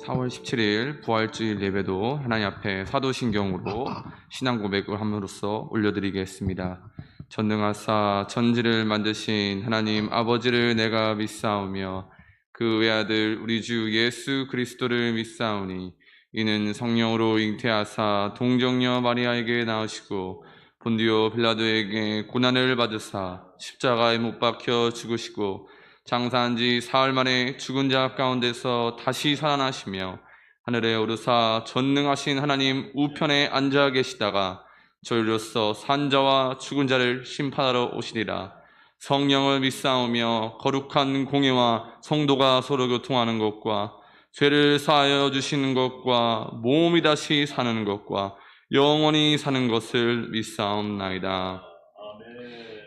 4월 17일 부활주일 예배도 하나님 앞에 사도신경으로 신앙 고백을 함으로써 올려드리겠습니다. 전능하사 천지를 만드신 하나님 아버지를 내가 믿사오며 그 외아들 우리 주 예수 그리스도를 믿사오니 이는 성령으로 잉태하사 동정녀 마리아에게 낳으시고 본디오 빌라도에게 고난을 받으사 십자가에 못 박혀 죽으시고 장사한 지 사흘 만에 죽은 자 가운데서 다시 살아나시며 하늘에 오르사 전능하신 하나님 우편에 앉아 계시다가 저희로서 산 자와 죽은 자를 심판하러 오시리라. 성령을 믿사오며 거룩한 공예와 성도가 서로 교통하는 것과 죄를 사하여 주시는 것과 몸이 다시 사는 것과 영원히 사는 것을 믿사옵나이다.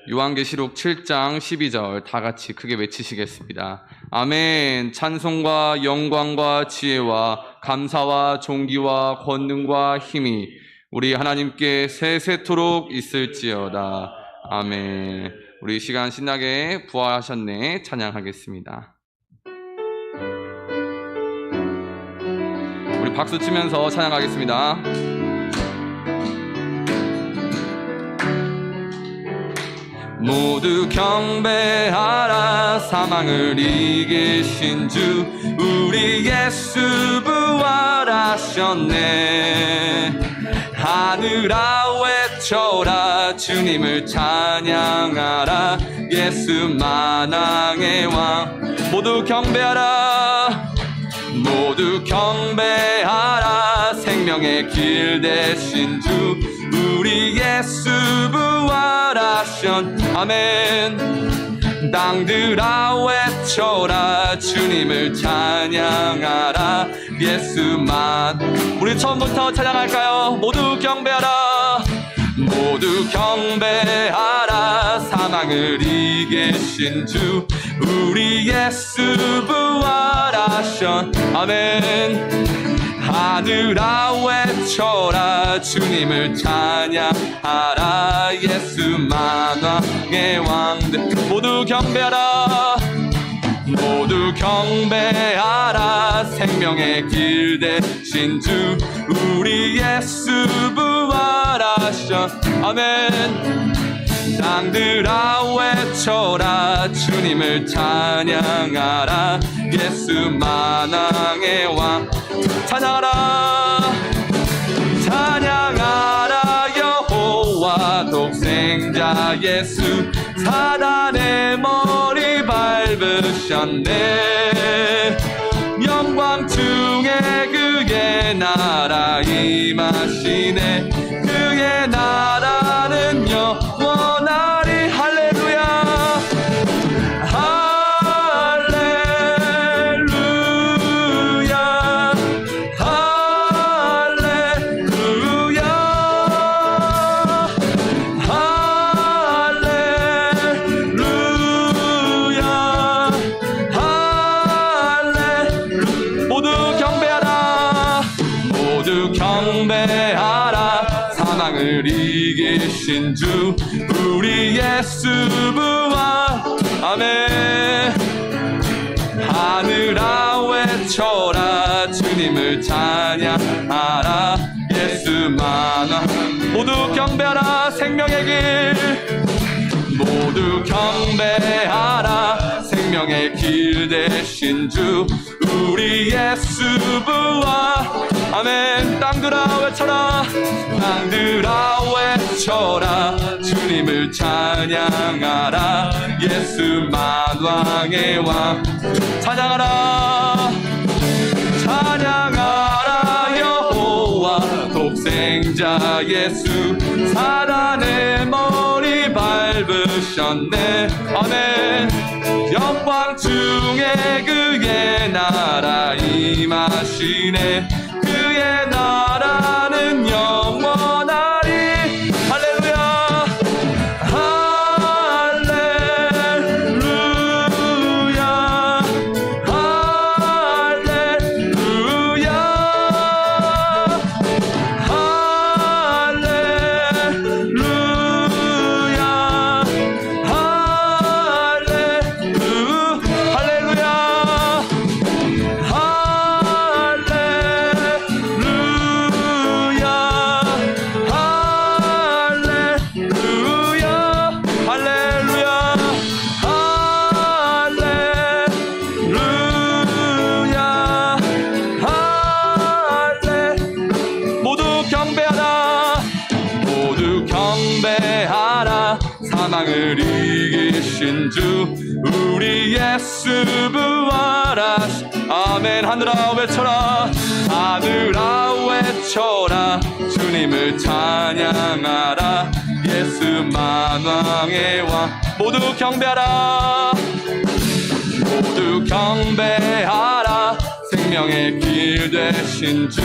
요한계시록 7장 12절 다 같이 크게 외치시겠습니다. 아멘. 찬송과 영광과 지혜와 감사와 존귀와 권능과 힘이 우리 하나님께 세세토록 있을지어다. 아멘. 우리 시간 신나게 부활하셨네 찬양하겠습니다. 우리 박수 치면서 찬양하겠습니다. 모두 경배하라. 사망을 이기신 주 우리 예수 부활하셨네. 하늘아 외쳐라. 주님을 찬양하라. 예수 만왕의 왕. 모두 경배하라. 모두 경배하라. 생명의 길 되신 주 우리 예수 부활하셨. 아멘. 땅들아 외쳐라. 주님을 찬양하라. 예수만. 우리 처음부터 찬양할까요? 모두 경배하라. 모두 경배하라. 사망을 이기신 주 우리 예수 부활하셨. 아멘. 하늘아 외쳐라. 주님을 찬양하라. 예수 만왕의 왕들. 모두 경배하라. 모두 경배하라. 생명의 길 되신 주 우리 예수 부활하셨. 아멘. 땅들아 외쳐라. 주님을 찬양하라. 예수 만왕의 왕. 찬양하라. 찬양하라. 여호와 독생자 예수. 사단의 머리 밟으셨네. 영광 중에 그의 나라 임하시네. 그의 나라는 영원하리. 할렐루야. 이기신 주 우리 예수 부활. 아멘. 하늘아 외쳐라. 주님을 찬양하라. 예수만왕. 모두 경배하라. 생명의 길. 모두 경배하라. 생명의 길 되신 주 우리 예수 부활. 아멘. 땅들아 외쳐라. 땅들아 외쳐라. 주님을 찬양하라. 예수 만왕의 왕. 찬양하라. 찬양하라. 여호와 독생자 예수. 사단의 머리 밟으셨네. 아멘. 영광 중에 그의 나라 임하시네. 그의 나라는 영원하리. 할렐루야. 할렐루야. 할렐루야. 할렐루야. 할렐루야. 이기신 주 우리 예수 부활하시. 아멘. 하늘아 외쳐라. 하늘아 외쳐라. 주님을 찬양하라. 예수 만왕의 왕. 모두 경배하라. 모두 경배하라. 생명의 길 되신 주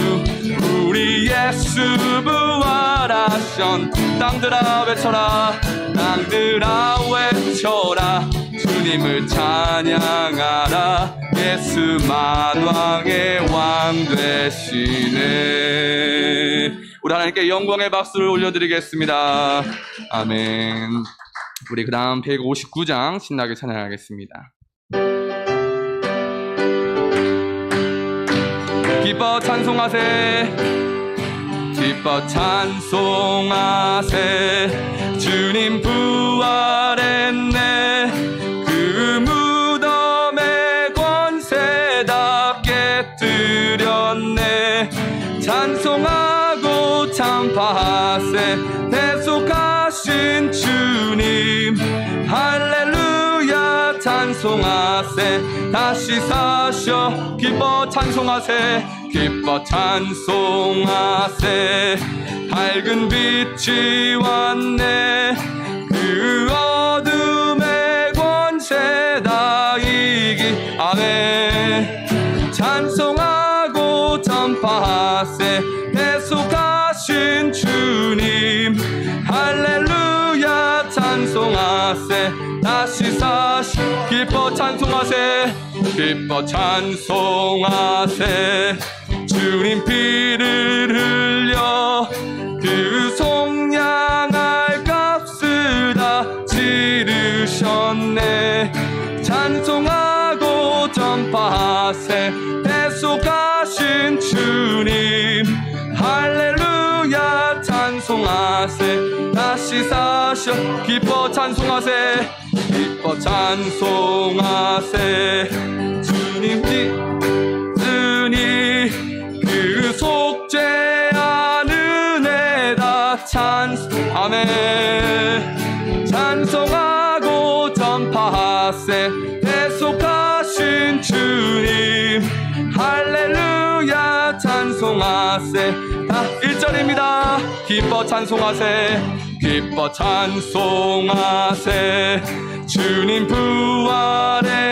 우리 예수 부활하신. 땅들아 외쳐라. 땅들아 외쳐라. 주님을 찬양하라. 예수 만왕의 왕 되시네. 우리 하나님께 영광의 박수를 올려드리겠습니다. 아멘. 우리 그 다음 159장 신나게 찬양하겠습니다. 기뻐 찬송하세. 기뻐 찬송하세. 주님 부활했네. 그 무덤의 권세답게 드렸네. 찬송하고 찬파하세. 대속하신 주님 할렐루야 찬송하세. 다시 사셔. 기뻐 찬송하세. 기뻐 찬송하세. 밝은 빛이 왔네. 그 어둠의 권세 다 이기. 아멘. 찬송하고 전파하세. 대속하신 주님 할렐루야 찬송하세. 다시 사시. 기뻐 찬송하세. 기뻐 찬송하세. 주님 피를 흘려 그 속량할 값을 다 치르셨네. 찬송하고 전파하세. 대속하신 주님 할렐루야 찬송하세. 다시 사셔. 기뻐 찬송하세. 기뻐 찬송하세. 주님 그 속죄하는 애다 찬송. 아멘. 찬송하고 전파하세. 대속하신 주님 할렐루야 찬송하세. 다 1절입니다. 기뻐 찬송하세. 기뻐 찬송하세. 주님 부활했네.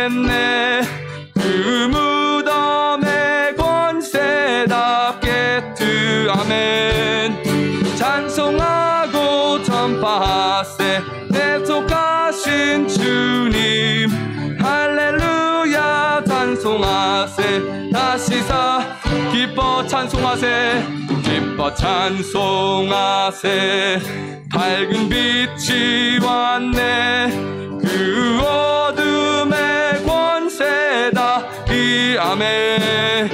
그 무덤의 권세답게 아멘. 찬송하고 전파하세. 대속하신 주님 할렐루야 찬송하세. 다시 사. 기뻐 찬송하세. 기뻐 찬송하세. 밝은 빛이 왔네. 그 어둠의 권세다 이. 아멘.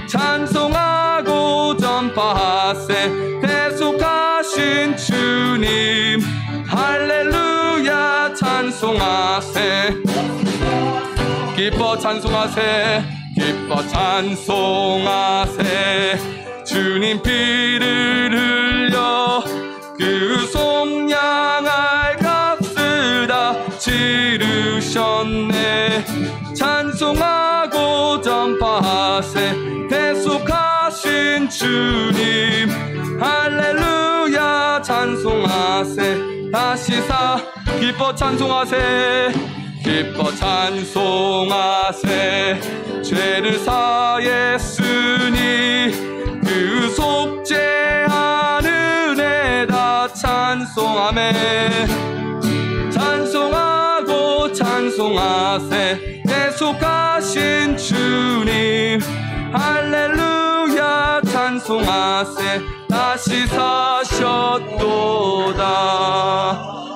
찬송하고 전파하세. 대속하신 주님 할렐루야 찬송하세. 기뻐 찬송하세. 기뻐 찬송하세. 주님 피를 흘려 그 속량할 값을 다 치르셨네. 찬송하고 전파하세. 대속하신 주님 할렐루야 찬송하세. 다시 사. 기뻐 찬송하세. 기뻐 찬송하세. 죄를 사했으니 그 속죄하는 애다 찬송. 아멘. 찬송하고 찬송하세. 대속하신 주님 할렐루야 찬송하세. 다시 사셨도다.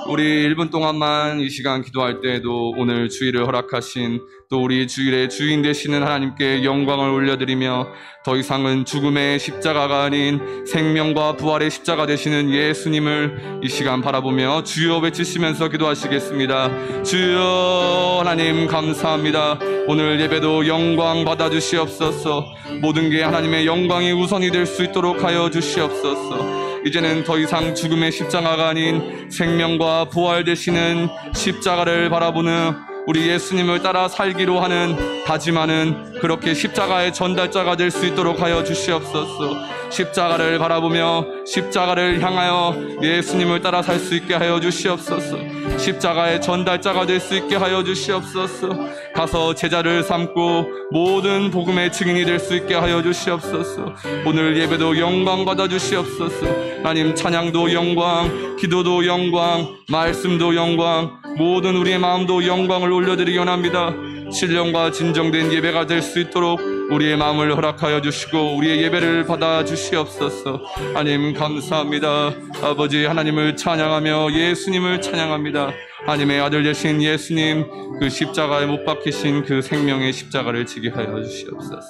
우리 1분 동안만 이 시간 기도할 때에도 오늘 주일을 허락하신 또 우리 주일의 주인 되시는 하나님께 영광을 올려드리며 더 이상은 죽음의 십자가가 아닌 생명과 부활의 십자가 되시는 예수님을 이 시간 바라보며 주여 외치시면서 기도하시겠습니다. 주여 하나님 감사합니다. 오늘 예배도 영광 받아주시옵소서. 모든 게 하나님의 영광이 우선이 될 수 있도록 하여 주시옵소서. 이제는 더 이상 죽음의 십자가가 아닌 생명과 부활 되시는 십자가를 바라보는 우리 예수님을 따라 살기로 하는 다짐하는 그렇게 십자가의 전달자가 될 수 있도록 하여 주시옵소서. 십자가를 바라보며 십자가를 향하여 예수님을 따라 살 수 있게 하여 주시옵소서. 십자가의 전달자가 될 수 있게 하여 주시옵소서. 가서 제자를 삼고 모든 복음의 증인이 될 수 있게 하여 주시옵소서. 오늘 예배도 영광 받아 주시옵소서. 하나님, 찬양도 영광, 기도도 영광, 말씀도 영광, 모든 우리의 마음도 영광을 올려드리기 원합니다. 신령과 진정된 예배가 될 수 있도록 우리의 마음을 허락하여 주시고 우리의 예배를 받아 주시옵소서. 하나님 감사합니다. 아버지 하나님을 찬양하며 예수님을 찬양합니다. 하나님의 아들 되신 예수님, 그 십자가에 못 박히신 그 생명의 십자가를 지게 하여 주시옵소서.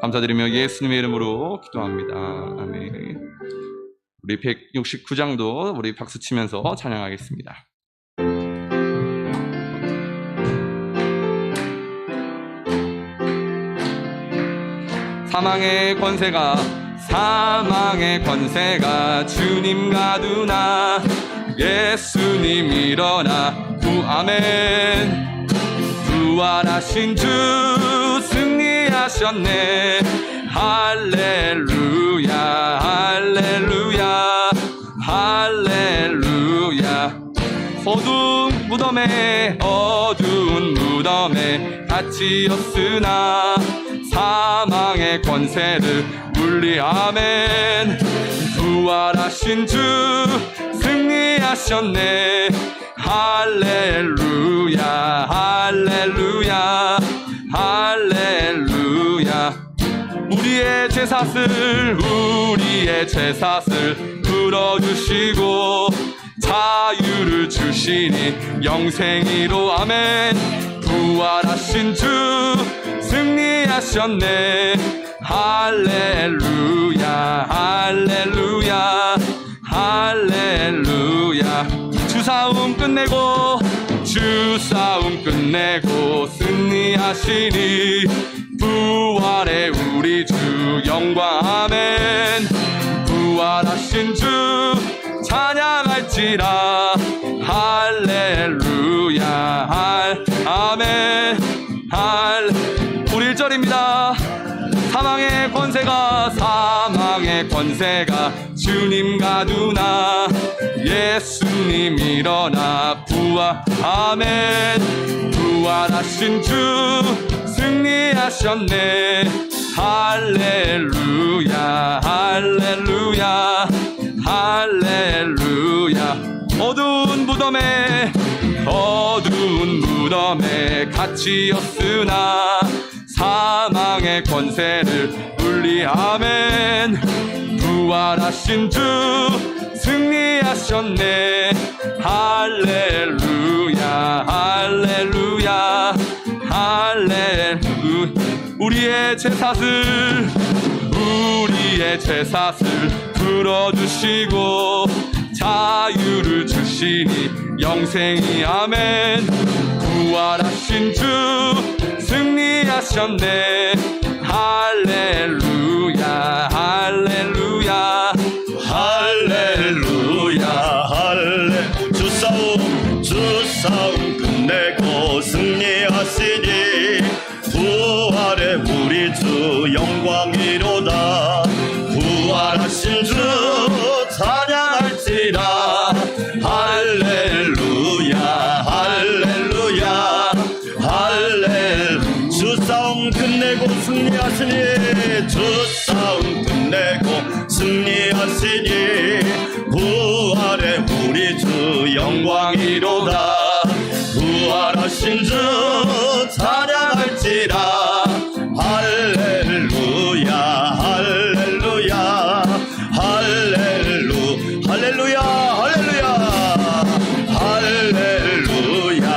감사드리며 예수님의 이름으로 기도합니다. 아멘. 우리 169장도 우리 박수 치면서 찬양하겠습니다. 사망의 권세가 주님 가두나 예수님 일어나 아멘. 부활하신 주 승리하셨네. 할렐루야 할렐루야 할렐루야. 어두운 무덤에 갇히었으나 사망의 권세를 물리 아멘. 부활하신 주 승리하셨네. 할렐루야 할렐루야 할렐루야. 우리의 죄사슬 풀어주시고 자유를 주시니 영생이로 아멘. 부활하신 주 승리하셨네. 할렐루야 할렐루야 할렐루야. 주 싸움 끝내고 승리하시니 부활의 우리 주 영광 아멘. 부활하신 주 찬양할지라. 할렐루야 아멘. 우리 1절입니다. 사망의 권세가 주님 가두나 예수님 일어나 부활 아멘. 부활하신 주 승리하셨네. 할렐루야 할렐루야 할렐루야. 어두운 무덤에 갇히었으나 사망의 권세를 물리 아멘. 부활하신 주 승리하셨네. 할렐루야 할렐루야 할렐루야. 우리의 죄사슬 풀어주시고 자유를 주시니 영생이 아멘. 부활하신 주 승리하셨네. 할렐루야 할렐루야 할렐루야 할렐. 주 싸움 끝내고 승리하시니 부활의 우리 주 영광이로다. 부활하신 주 찬양할지라. 할렐루야 할렐루야 할렐. 주 싸움 끝내고 승리하시니 주 싸움 끝내고 승리하시니 부활의 우리 주 영광이로다. 부활하신 주 찬양할지라. 할렐루야 할렐루야 할렐루야 할렐루야 할렐루야 할렐루야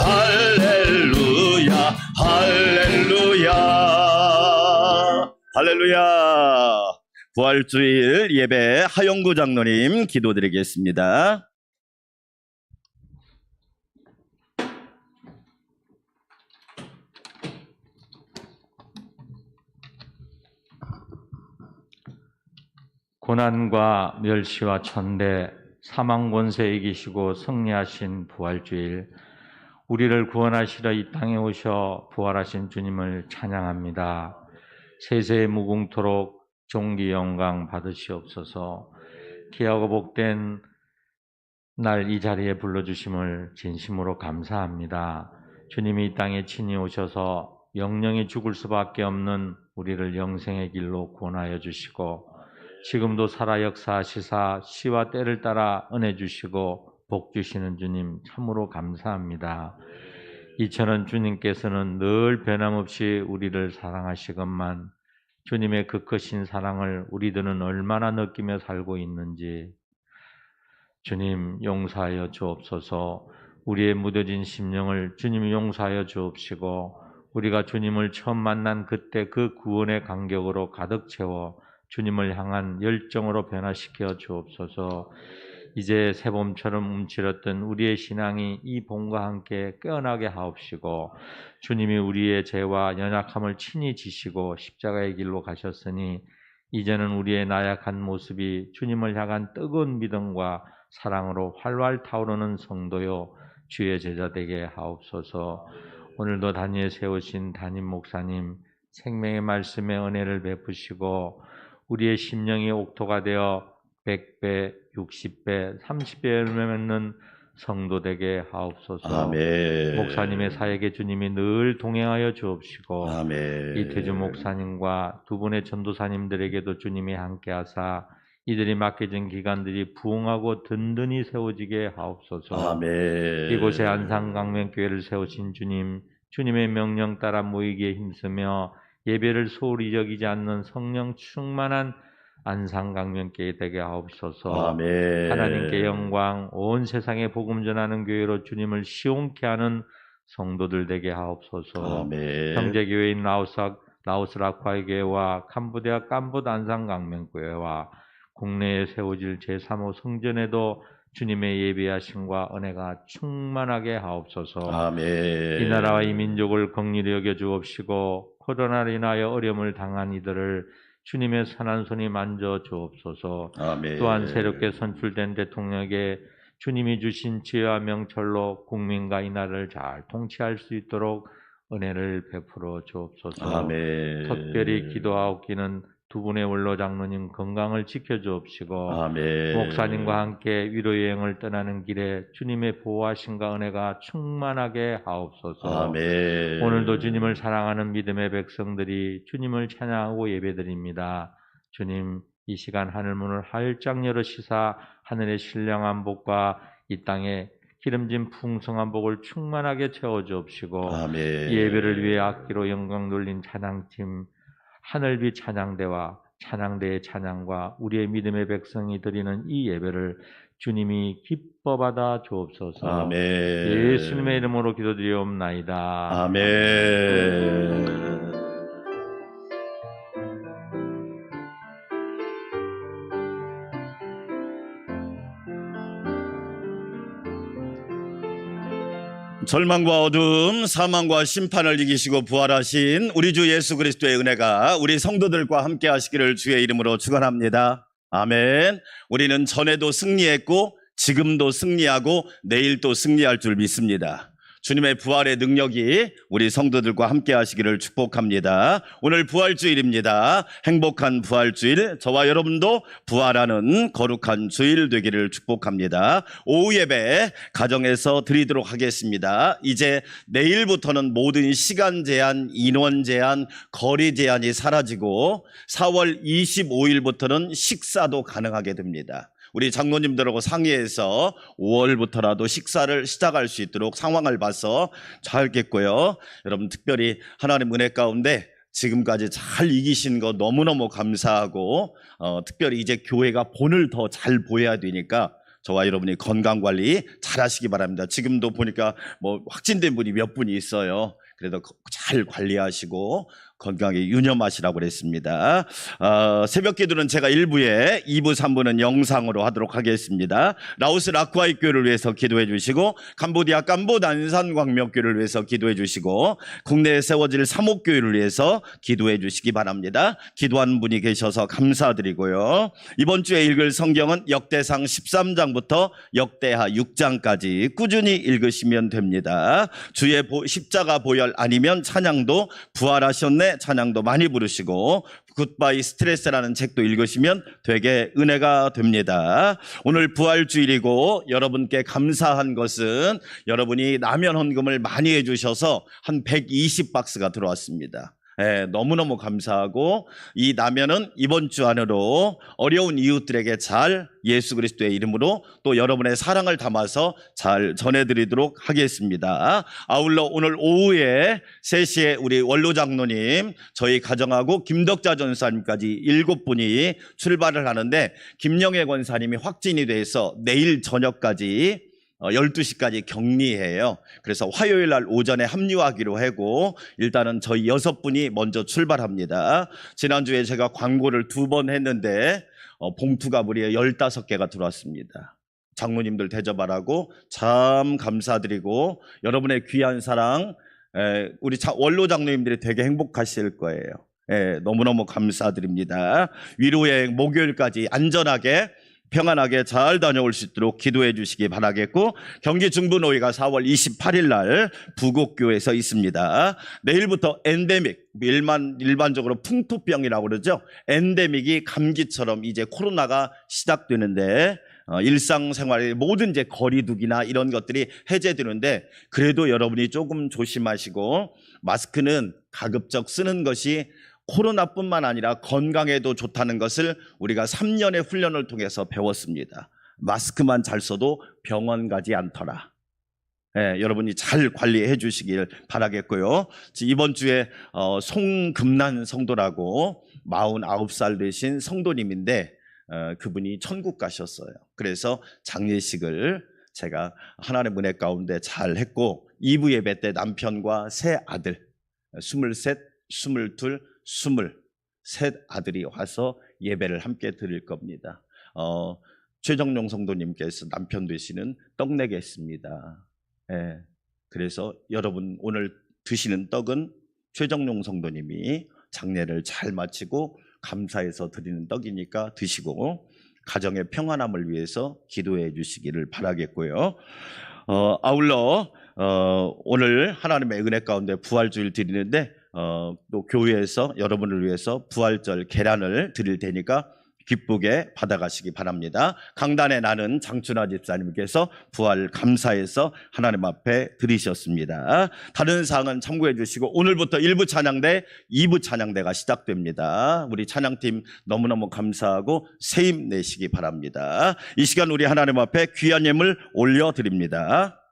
할렐루야 할렐루야 할렐루야. 부활주일 예배 하영구 장로님 기도드리겠습니다. 고난과 멸시와 천대, 사망 권세 이기시고 승리하신 부활주일, 우리를 구원하시러 이 땅에 오셔 부활하신 주님을 찬양합니다. 세세 무궁토록 존귀 영광 받으시옵소서. 귀하고 복된 날 이 자리에 불러주심을 진심으로 감사합니다. 주님이 이 땅에 친히 오셔서 영영이 죽을 수밖에 없는 우리를 영생의 길로 구원하여 주시고, 지금도 살아 역사하시사 시와 때를 따라 은혜 주시고 복 주시는 주님 참으로 감사합니다. 이처럼 주님께서는 늘 변함없이 우리를 사랑하시건만 주님의 그 크신 사랑을 우리들은 얼마나 느끼며 살고 있는지 주님 용서하여 주옵소서. 우리의 무뎌진 심령을 주님이 용서하여 주옵시고, 우리가 주님을 처음 만난 그때 그 구원의 감격으로 가득 채워 주님을 향한 열정으로 변화시켜 주옵소서. 이제 새봄처럼 움츠렸던 우리의 신앙이 이 봄과 함께 깨어나게 하옵시고, 주님이 우리의 죄와 연약함을 친히 지시고 십자가의 길로 가셨으니 이제는 우리의 나약한 모습이 주님을 향한 뜨거운 믿음과 사랑으로 활활 타오르는 성도요 주의 제자 되게 하옵소서. 오늘도 단위에 세우신 담임 목사님 생명의 말씀의 은혜를 베푸시고 우리의 심령이 옥토가 되어 100배, 60배, 30배를 맺는 성도 되게 하옵소서. 아멘. 목사님의 사역에 주님이 늘 동행하여 주옵시고, 아멘. 이태주 목사님과 두 분의 전도사님들에게도 주님이 함께하사 이들이 맡겨진 기관들이 부흥하고 든든히 세워지게 하옵소서. 아멘. 이곳에 안산강명교회를 세우신 주님, 주님의 명령 따라 모이기에 힘쓰며 예배를 소홀히 여기지 않는 성령 충만한 안산강명교회 되게 하옵소서. 아멘. 하나님께 영광, 온 세상에 복음 전하는 교회로 주님을 시온케 하는 성도들 되게 하옵소서. 아멘. 형제교회인 라오스 라콰이 교회와 캄보디아 캄보드 안산강명교회와 국내에 세워질 제3호 성전에도 주님의 예비하심과 은혜가 충만하게 하옵소서. 아멘. 이 나라와 이 민족을 긍휼히 여겨 주옵시고, 코로나로 인하여 어려움을 당한 이들을 주님의 선한 손이 만져 주옵소서. 아멘. 또한 새롭게 선출된 대통령에게 주님이 주신 지혜와 명철로 국민과 이 나라를 잘 통치할 수 있도록 은혜를 베풀어 주옵소서. 아멘. 특별히 기도하옵기는 두 분의 원로 장로님 건강을 지켜주옵시고, 아멘. 목사님과 함께 위로 여행을 떠나는 길에 주님의 보호하심과 은혜가 충만하게 하옵소서. 아멘. 오늘도 주님을 사랑하는 믿음의 백성들이 주님을 찬양하고 예배드립니다. 주님, 이 시간 하늘문을 활짝 열으시사 하늘의 신령한 복과 이 땅에 기름진 풍성한 복을 충만하게 채워주옵시고, 아멘. 예배를 위해 악기로 영광 돌린 찬양팀 하늘빛 찬양대와 찬양대의 찬양과 우리의 믿음의 백성이 드리는 이 예배를 주님이 기뻐 받아 주옵소서. 아멘. 예수님의 이름으로 기도드리옵나이다. 아멘. 절망과 어둠, 사망과 심판을 이기시고 부활하신 우리 주 예수 그리스도의 은혜가 우리 성도들과 함께 하시기를 주의 이름으로 축원합니다. 아멘. 우리는 전에도 승리했고 지금도 승리하고 내일도 승리할 줄 믿습니다. 주님의 부활의 능력이 우리 성도들과 함께 하시기를 축복합니다. 오늘 부활주일입니다. 행복한 부활주일, 저와 여러분도 부활하는 거룩한 주일 되기를 축복합니다. 오후 예배 가정에서 드리도록 하겠습니다. 이제 내일부터는 모든 시간 제한, 인원 제한, 거리 제한이 사라지고 4월 25일부터는 식사도 가능하게 됩니다. 우리 장로님들하고 상의해서 5월부터라도 식사를 시작할 수 있도록 상황을 봐서 잘겠고요. 여러분 특별히 하나님 은혜 가운데 지금까지 잘 이기신 거 너무너무 감사하고 특별히 이제 교회가 본을 더 잘 보여야 되니까 저와 여러분이 건강관리 잘 하시기 바랍니다. 지금도 보니까 뭐 확진된 분이 몇 분이 있어요. 그래도 잘 관리하시고 건강에 유념하시라고 그랬습니다. 새벽 기도는 제가 1부에 2부, 3부는 영상으로 하도록 하겠습니다. 라오스 라쿠아이 교회를 위해서 기도해 주시고 캄보디아 깜보 난산 광명교회를 위해서 기도해 주시고 국내에 세워질 사목교회를 위해서 기도해 주시기 바랍니다. 기도하는 분이 계셔서 감사드리고요. 이번 주에 읽을 성경은 역대상 13장부터 역대하 6장까지 꾸준히 읽으시면 됩니다. 주의 십자가 보혈 아니면 찬양도 부활하셨네 찬양도 많이 부르시고 굿바이 스트레스라는 책도 읽으시면 되게 은혜가 됩니다. 오늘 부활주일이고 여러분께 감사한 것은 여러분이 라면 헌금을 많이 해주셔서 한 120박스가 들어왔습니다. 너무너무 감사하고 이 라면은 이번 주 안으로 어려운 이웃들에게 잘 예수 그리스도의 이름으로 또 여러분의 사랑을 담아서 잘 전해드리도록 하겠습니다. 아울러 오늘 오후에 3시에 우리 원로 장로님 저희 가정하고 김덕자 전사님까지 7분이 출발을 하는데 김영애 권사님이 확진이 돼서 내일 저녁까지 12시까지 격리해요. 그래서 화요일 날 오전에 합류하기로 하고 일단은 저희 6분이 먼저 출발합니다. 지난주에 제가 광고를 2번 했는데 봉투가 무려 15개가 들어왔습니다. 장로님들 대접하라고 참 감사드리고 여러분의 귀한 사랑 우리 원로 장로님들이 되게 행복하실 거예요. 너무너무 감사드립니다. 위로여행 목요일까지 안전하게 평안하게 잘 다녀올 수 있도록 기도해 주시기 바라겠고 경기 중부노회가 4월 28일 날 부곡교에서 있습니다. 내일부터 엔데믹 일반적으로 풍토병이라고 그러죠. 엔데믹이 감기처럼 이제 코로나가 시작되는데 일상생활의 모든 이제 거리두기나 이런 것들이 해제되는데 그래도 여러분이 조금 조심하시고 마스크는 가급적 쓰는 것이 코로나뿐만 아니라 건강에도 좋다는 것을 우리가 3년의 훈련을 통해서 배웠습니다. 마스크만 잘 써도 병원 가지 않더라. 여러분이 잘 관리해 주시길 바라겠고요. 이번 주에 송금란 성도라고 49살 되신 성도님인데 그분이 천국 가셨어요. 그래서 장례식을 제가 하나님의 은혜 가운데 잘 했고 2부 예배 때 남편과 세 아들 23, 22, 23 아들이 와서 예배를 함께 드릴 겁니다. 최정용 성도님께서 남편 되시는 떡 내겠습니다. 그래서 여러분 오늘 드시는 떡은 최정용 성도님이 장례를 잘 마치고 감사해서 드리는 떡이니까 드시고 가정의 평안함을 위해서 기도해 주시기를 바라겠고요. 아울러 오늘 하나님의 은혜 가운데 부활주일 드리는데 또 교회에서 여러분을 위해서 부활절 계란을 드릴 테니까 기쁘게 받아가시기 바랍니다. 강단에 나는 장춘하 집사님께서 부활 감사해서 하나님 앞에 드리셨습니다. 다른 사항은 참고해 주시고 오늘부터 1부 찬양대, 2부 찬양대가 시작됩니다. 우리 찬양팀 너무너무 감사하고 새 힘 내시기 바랍니다. 이 시간 우리 하나님 앞에 귀한 예물 올려드립니다.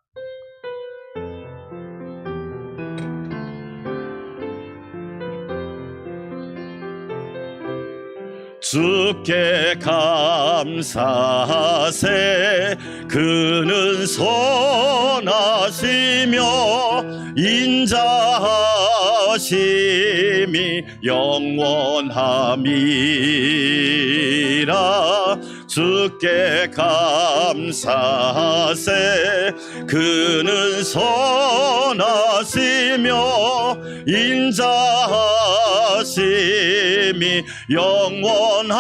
주께 감사하세 그는 선하시며 인자하심이 영원함이라 주께 감사하세 그는 선하시며 인자하심이 영원함이라.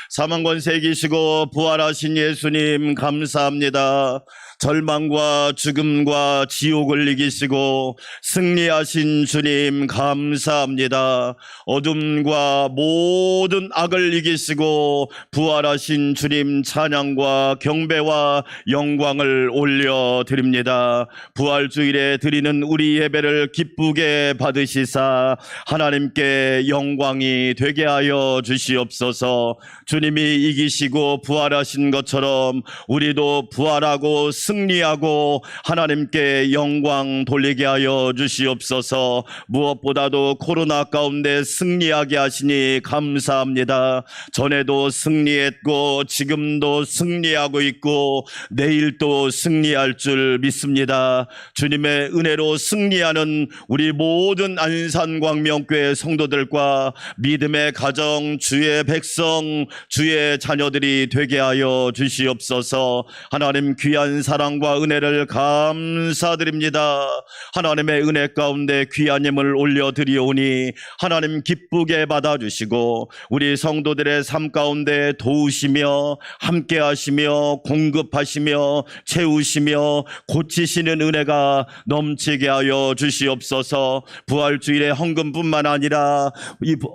사망권세 이기시고 부활하신 예수님 감사합니다. 절망과 죽음과 지옥을 이기시고 승리하신 주님 감사합니다. 어둠과 모든 악을 이기시고 부활하신 주님 찬양과 경배와 영광을 올려드립니다. 부활주일에 드리는 우리 예배를 기쁘게 받으시사 하나님께 영광이 되게 하여 주시옵소서. 주님 예수님이 이기시고 부활하신 것처럼 우리도 부활하고 승리하고 하나님께 영광 돌리게 하여 주시옵소서. 무엇보다도 코로나 가운데 승리하게 하시니 감사합니다. 전에도 승리했고 지금도 승리하고 있고 내일도 승리할 줄 믿습니다. 주님의 은혜로 승리하는 우리 모든 안산광명교회 성도들과 믿음의 가정, 주의 백성, 주의 자녀들이 되게 하여 주시옵소서. 하나님 귀한 사랑과 은혜를 감사드립니다. 하나님의 은혜 가운데 귀한 힘을 올려드리오니 하나님 기쁘게 받아주시고 우리 성도들의 삶 가운데 도우시며 함께하시며 공급하시며 채우시며 고치시는 은혜가 넘치게 하여 주시옵소서. 부활주일의 헌금뿐만 아니라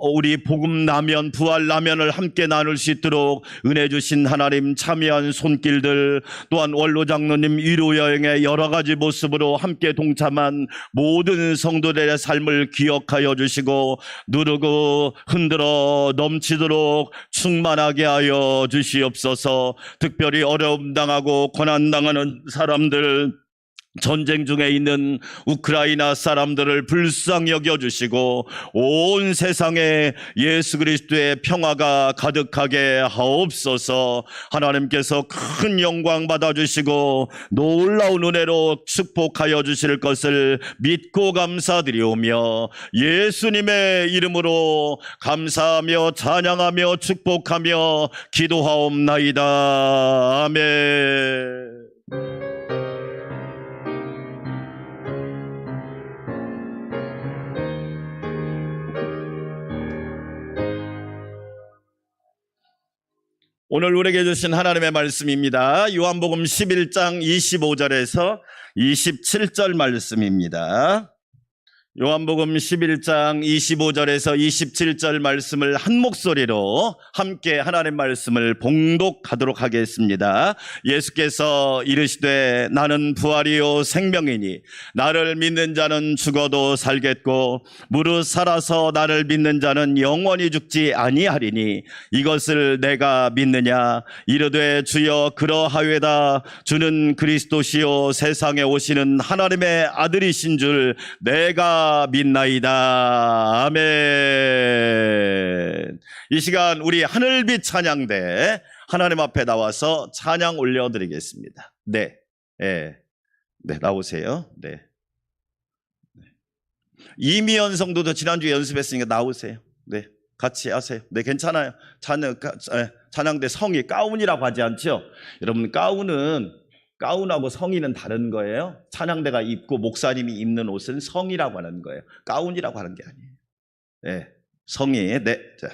우리 복음 라면, 부활 라면을 함께 나눌 수 있도록 은혜 주신 하나님 참여한 손길들, 또한 원로 장로님 위로 여행의 여러 가지 모습으로 함께 동참한 모든 성도들의 삶을 기억하여 주시고 누르고 흔들어 넘치도록 충만하게 하여 주시옵소서. 특별히 어려움 당하고 고난 당하는 사람들, 전쟁 중에 있는 우크라이나 사람들을 불쌍히 여겨주시고 온 세상에 예수 그리스도의 평화가 가득하게 하옵소서. 하나님께서 큰 영광 받아주시고 놀라운 은혜로 축복하여 주실 것을 믿고 감사드리오며 예수님의 이름으로 감사하며 찬양하며 축복하며 기도하옵나이다. 아멘. 오늘 우리에게 주신 하나님의 말씀입니다. 요한복음 11장 25절에서 27절 말씀입니다. 요한복음 11장 25절에서 27절 말씀을 한 목소리로 함께 하나님의 말씀을 봉독하도록 하겠습니다. 예수께서 이르시되 나는 부활이요 생명이니 나를 믿는 자는 죽어도 살겠고 무릇 살아서 나를 믿는 자는 영원히 죽지 아니하리니 이것을 내가 믿느냐. 이르되 주여 그러하외다. 주는 그리스도시요 세상에 오시는 하나님의 아들이신 줄 내가 믿나이다. 아멘. 이 시간 우리 하늘빛 찬양대 하나님 앞에 나와서 찬양 올려드리겠습니다. 네, 네, 네, 나오세요. 네. 이미연 성도도 지난주에 연습했으니까 나오세요. 네, 같이 하세요. 네, 괜찮아요. 찬양대 성이 가운이라고 하지 않죠? 여러분, 가운하고 성의는 다른 거예요. 찬양대가 입고 목사님이 입는 옷은 성이라고 하는 거예요. 가운이라고 하는 게 아니에요. 네, 성의. 네, 자.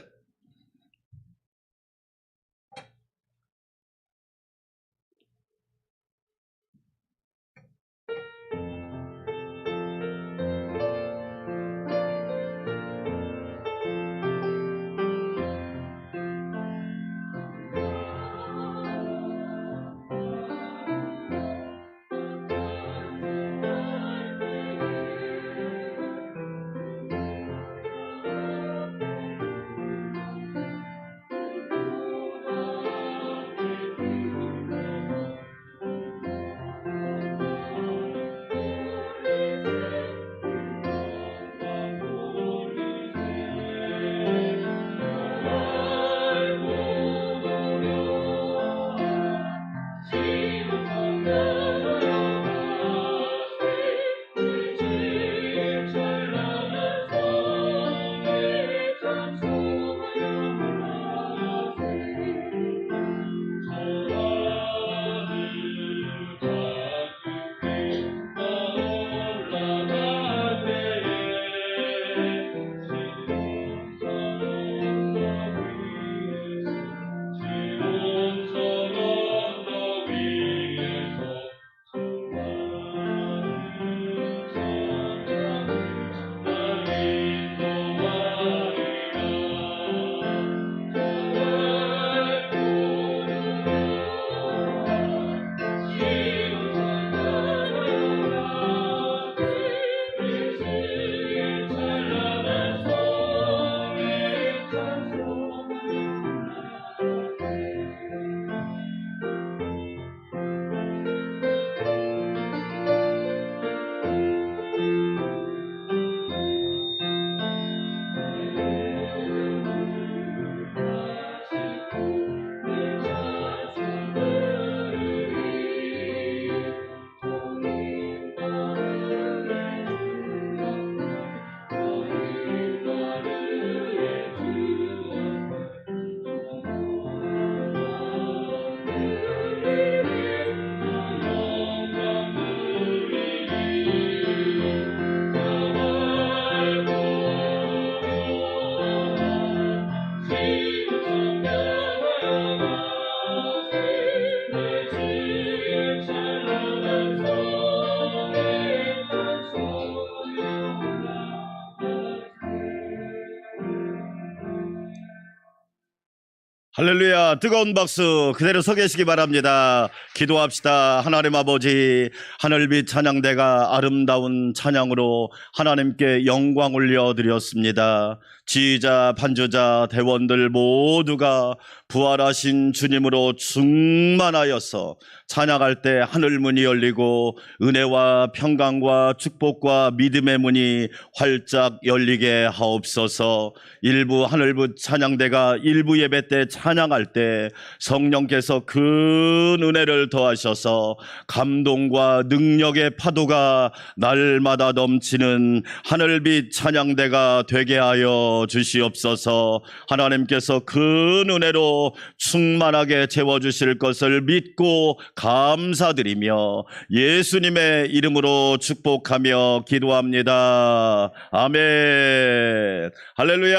할렐루야. 뜨거운 박수 그대로 서 계시기 바랍니다. 기도합시다. 하나님 아버지, 하늘빛 찬양대가 아름다운 찬양으로 하나님께 영광 올려드렸습니다. 지휘자, 반주자, 대원들 모두가 부활하신 주님으로 충만하여서 찬양할 때 하늘 문이 열리고 은혜와 평강과 축복과 믿음의 문이 활짝 열리게 하옵소서. 일부 하늘빛 찬양대가 일부 예배 때 찬양할 때 성령께서 큰 은혜를 더하셔서 감동과 능력의 파도가 날마다 넘치는 하늘빛 찬양대가 되게 하여 주시옵소서. 하나님께서 큰 은혜로 충만하게 채워주실 것을 믿고 감사드리며 예수님의 이름으로 축복하며 기도합니다. 아멘. 할렐루야.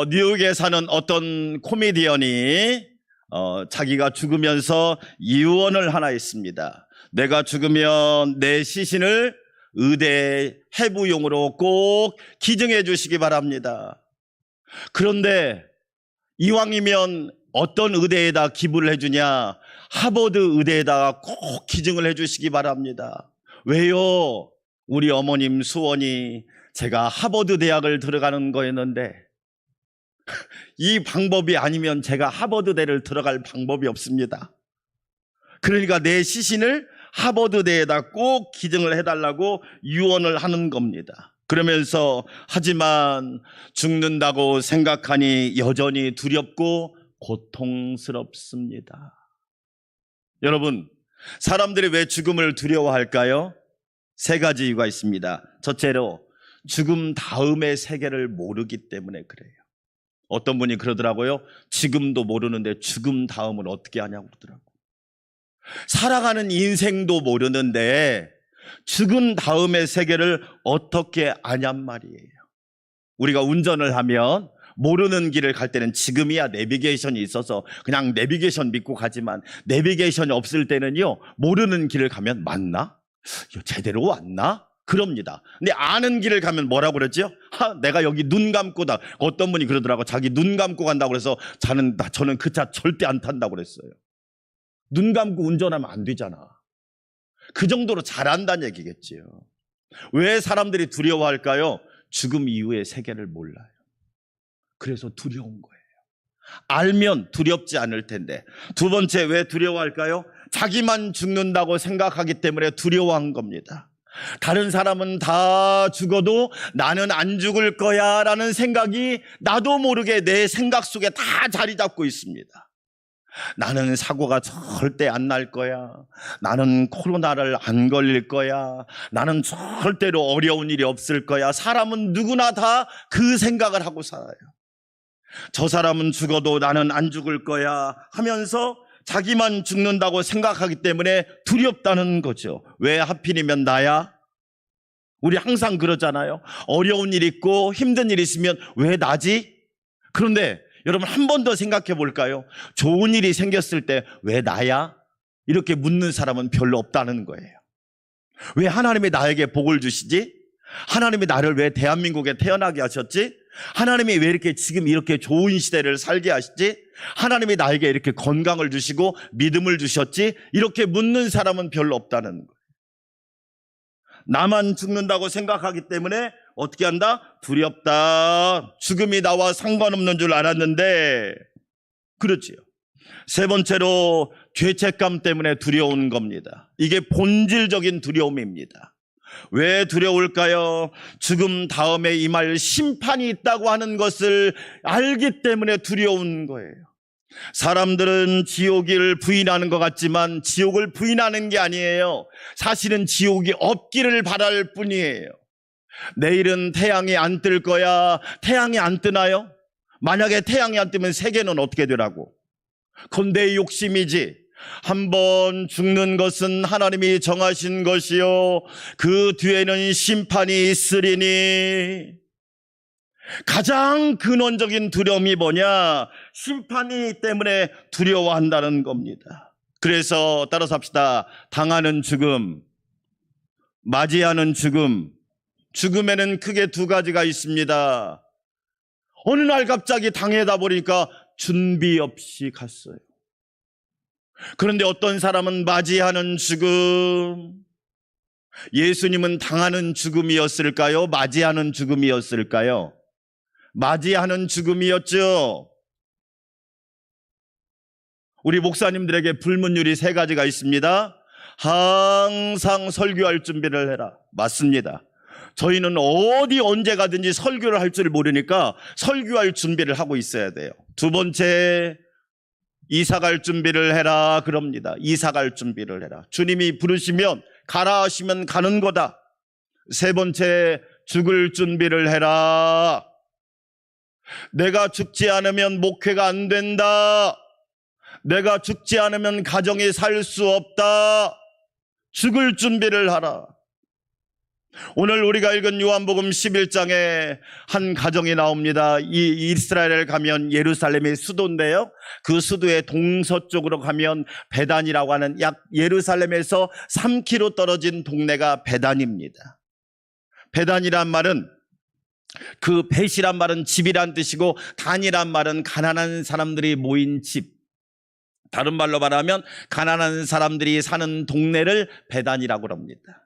뉴욕에 사는 어떤 코미디언이 자기가 죽으면서 유언을 하나 했습니다. 내가 죽으면 내 시신을 의대 해부용으로 꼭 기증해 주시기 바랍니다. 그런데 이왕이면 어떤 의대에다 기부를 해주냐? 하버드 의대에다가 꼭 기증을 해주시기 바랍니다. 왜요? 우리 어머님 소원이 제가 하버드 대학을 들어가는 거였는데 이 방법이 아니면 제가 하버드대를 들어갈 방법이 없습니다. 그러니까 내 시신을 하버드대에다 꼭 기증을 해달라고 유언을 하는 겁니다. 그러면서 하지만 죽는다고 생각하니 여전히 두렵고 고통스럽습니다. 여러분, 사람들이 왜 죽음을 두려워할까요? 세 가지 이유가 있습니다. 첫째로 죽음 다음의 세계를 모르기 때문에 그래요. 어떤 분이 그러더라고요. 지금도 모르는데 죽음 다음은 어떻게 하냐고 그러더라고요. 살아가는 인생도 모르는데 죽은 다음의 세계를 어떻게 아냔 말이에요. 우리가 운전을 하면 모르는 길을 갈 때는 지금이야 내비게이션이 있어서 그냥 내비게이션 믿고 가지만 내비게이션이 없을 때는요, 모르는 길을 가면 맞나? 제대로 왔나? 그럽니다. 근데 아는 길을 가면 뭐라고 그랬죠? 내가 여기 눈 감고다. 어떤 분이 그러더라고. 자기 눈 감고 간다고 그래서 저는 그 차 절대 안 탄다고 그랬어요. 눈 감고 운전하면 안 되잖아. 그 정도로 잘한다는 얘기겠지요. 왜 사람들이 두려워할까요? 죽음 이후의 세계를 몰라요. 그래서 두려운 거예요. 알면 두렵지 않을 텐데. 두 번째, 왜 두려워할까요? 자기만 죽는다고 생각하기 때문에 두려워한 겁니다. 다른 사람은 다 죽어도 나는 안 죽을 거야 라는 생각이 나도 모르게 내 생각 속에 다 자리 잡고 있습니다. 나는 사고가 절대 안 날 거야. 나는 코로나를 안 걸릴 거야. 나는 절대로 어려운 일이 없을 거야. 사람은 누구나 다 그 생각을 하고 살아요. 저 사람은 죽어도 나는 안 죽을 거야 하면서 자기만 죽는다고 생각하기 때문에 두렵다는 거죠. 왜 하필이면 나야? 우리 항상 그러잖아요. 어려운 일 있고 힘든 일 있으면 왜 나지? 그런데 여러분 한 번 더 생각해 볼까요? 좋은 일이 생겼을 때 왜 나야? 이렇게 묻는 사람은 별로 없다는 거예요. 왜 하나님이 나에게 복을 주시지? 하나님이 나를 왜 대한민국에 태어나게 하셨지? 하나님이 왜 이렇게 지금 이렇게 좋은 시대를 살게 하시지? 하나님이 나에게 이렇게 건강을 주시고 믿음을 주셨지? 이렇게 묻는 사람은 별로 없다는 거예요. 나만 죽는다고 생각하기 때문에 어떻게 한다? 두렵다. 죽음이 나와 상관없는 줄 알았는데 그렇지요. 세 번째로 죄책감 때문에 두려운 겁니다. 이게 본질적인 두려움입니다. 왜 두려울까요? 죽음 다음에 임할 심판이 있다고 하는 것을 알기 때문에 두려운 거예요. 사람들은 지옥을 부인하는 것 같지만 지옥을 부인하는 게 아니에요. 사실은 지옥이 없기를 바랄 뿐이에요. 내일은 태양이 안 뜰 거야. 태양이 안 뜨나요? 만약에 태양이 안 뜨면 세계는 어떻게 되라고? 그건 내 욕심이지. 한번 죽는 것은 하나님이 정하신 것이요 그 뒤에는 심판이 있으리니. 가장 근원적인 두려움이 뭐냐? 심판이 때문에 두려워한다는 겁니다. 그래서 따라서 합시다. 당하는 죽음, 맞이하는 죽음. 죽음에는 크게 두 가지가 있습니다. 어느 날 갑자기 당해다 보니까 준비 없이 갔어요. 그런데 어떤 사람은 맞이하는 죽음, 예수님은 당하는 죽음이었을까요? 맞이하는 죽음이었을까요? 맞이하는 죽음이었죠. 우리 목사님들에게 불문율이 3가지가 있습니다. 항상 설교할 준비를 해라. 맞습니다. 저희는 어디 언제 가든지 설교를 할 줄 모르니까 설교할 준비를 하고 있어야 돼요. 2번째, 이사갈 준비를 해라 그럽니다. 이사갈 준비를 해라. 주님이 부르시면 가라 하시면 가는 거다. 3번째, 죽을 준비를 해라. 내가 죽지 않으면 목회가 안 된다. 내가 죽지 않으면 가정이 살 수 없다. 죽을 준비를 하라. 오늘 우리가 읽은 요한복음 11장에 한 가정이 나옵니다. 이 이스라엘에 가면 예루살렘이 수도인데요. 그 수도의 동서쪽으로 가면 베단이라고 하는 약 예루살렘에서 3km 떨어진 동네가 베단입니다. 베단이란 말은 그 벳이란 말은 집이란 뜻이고 단이란 말은 가난한 사람들이 모인 집. 다른 말로 말하면 가난한 사람들이 사는 동네를 베단이라고 합니다.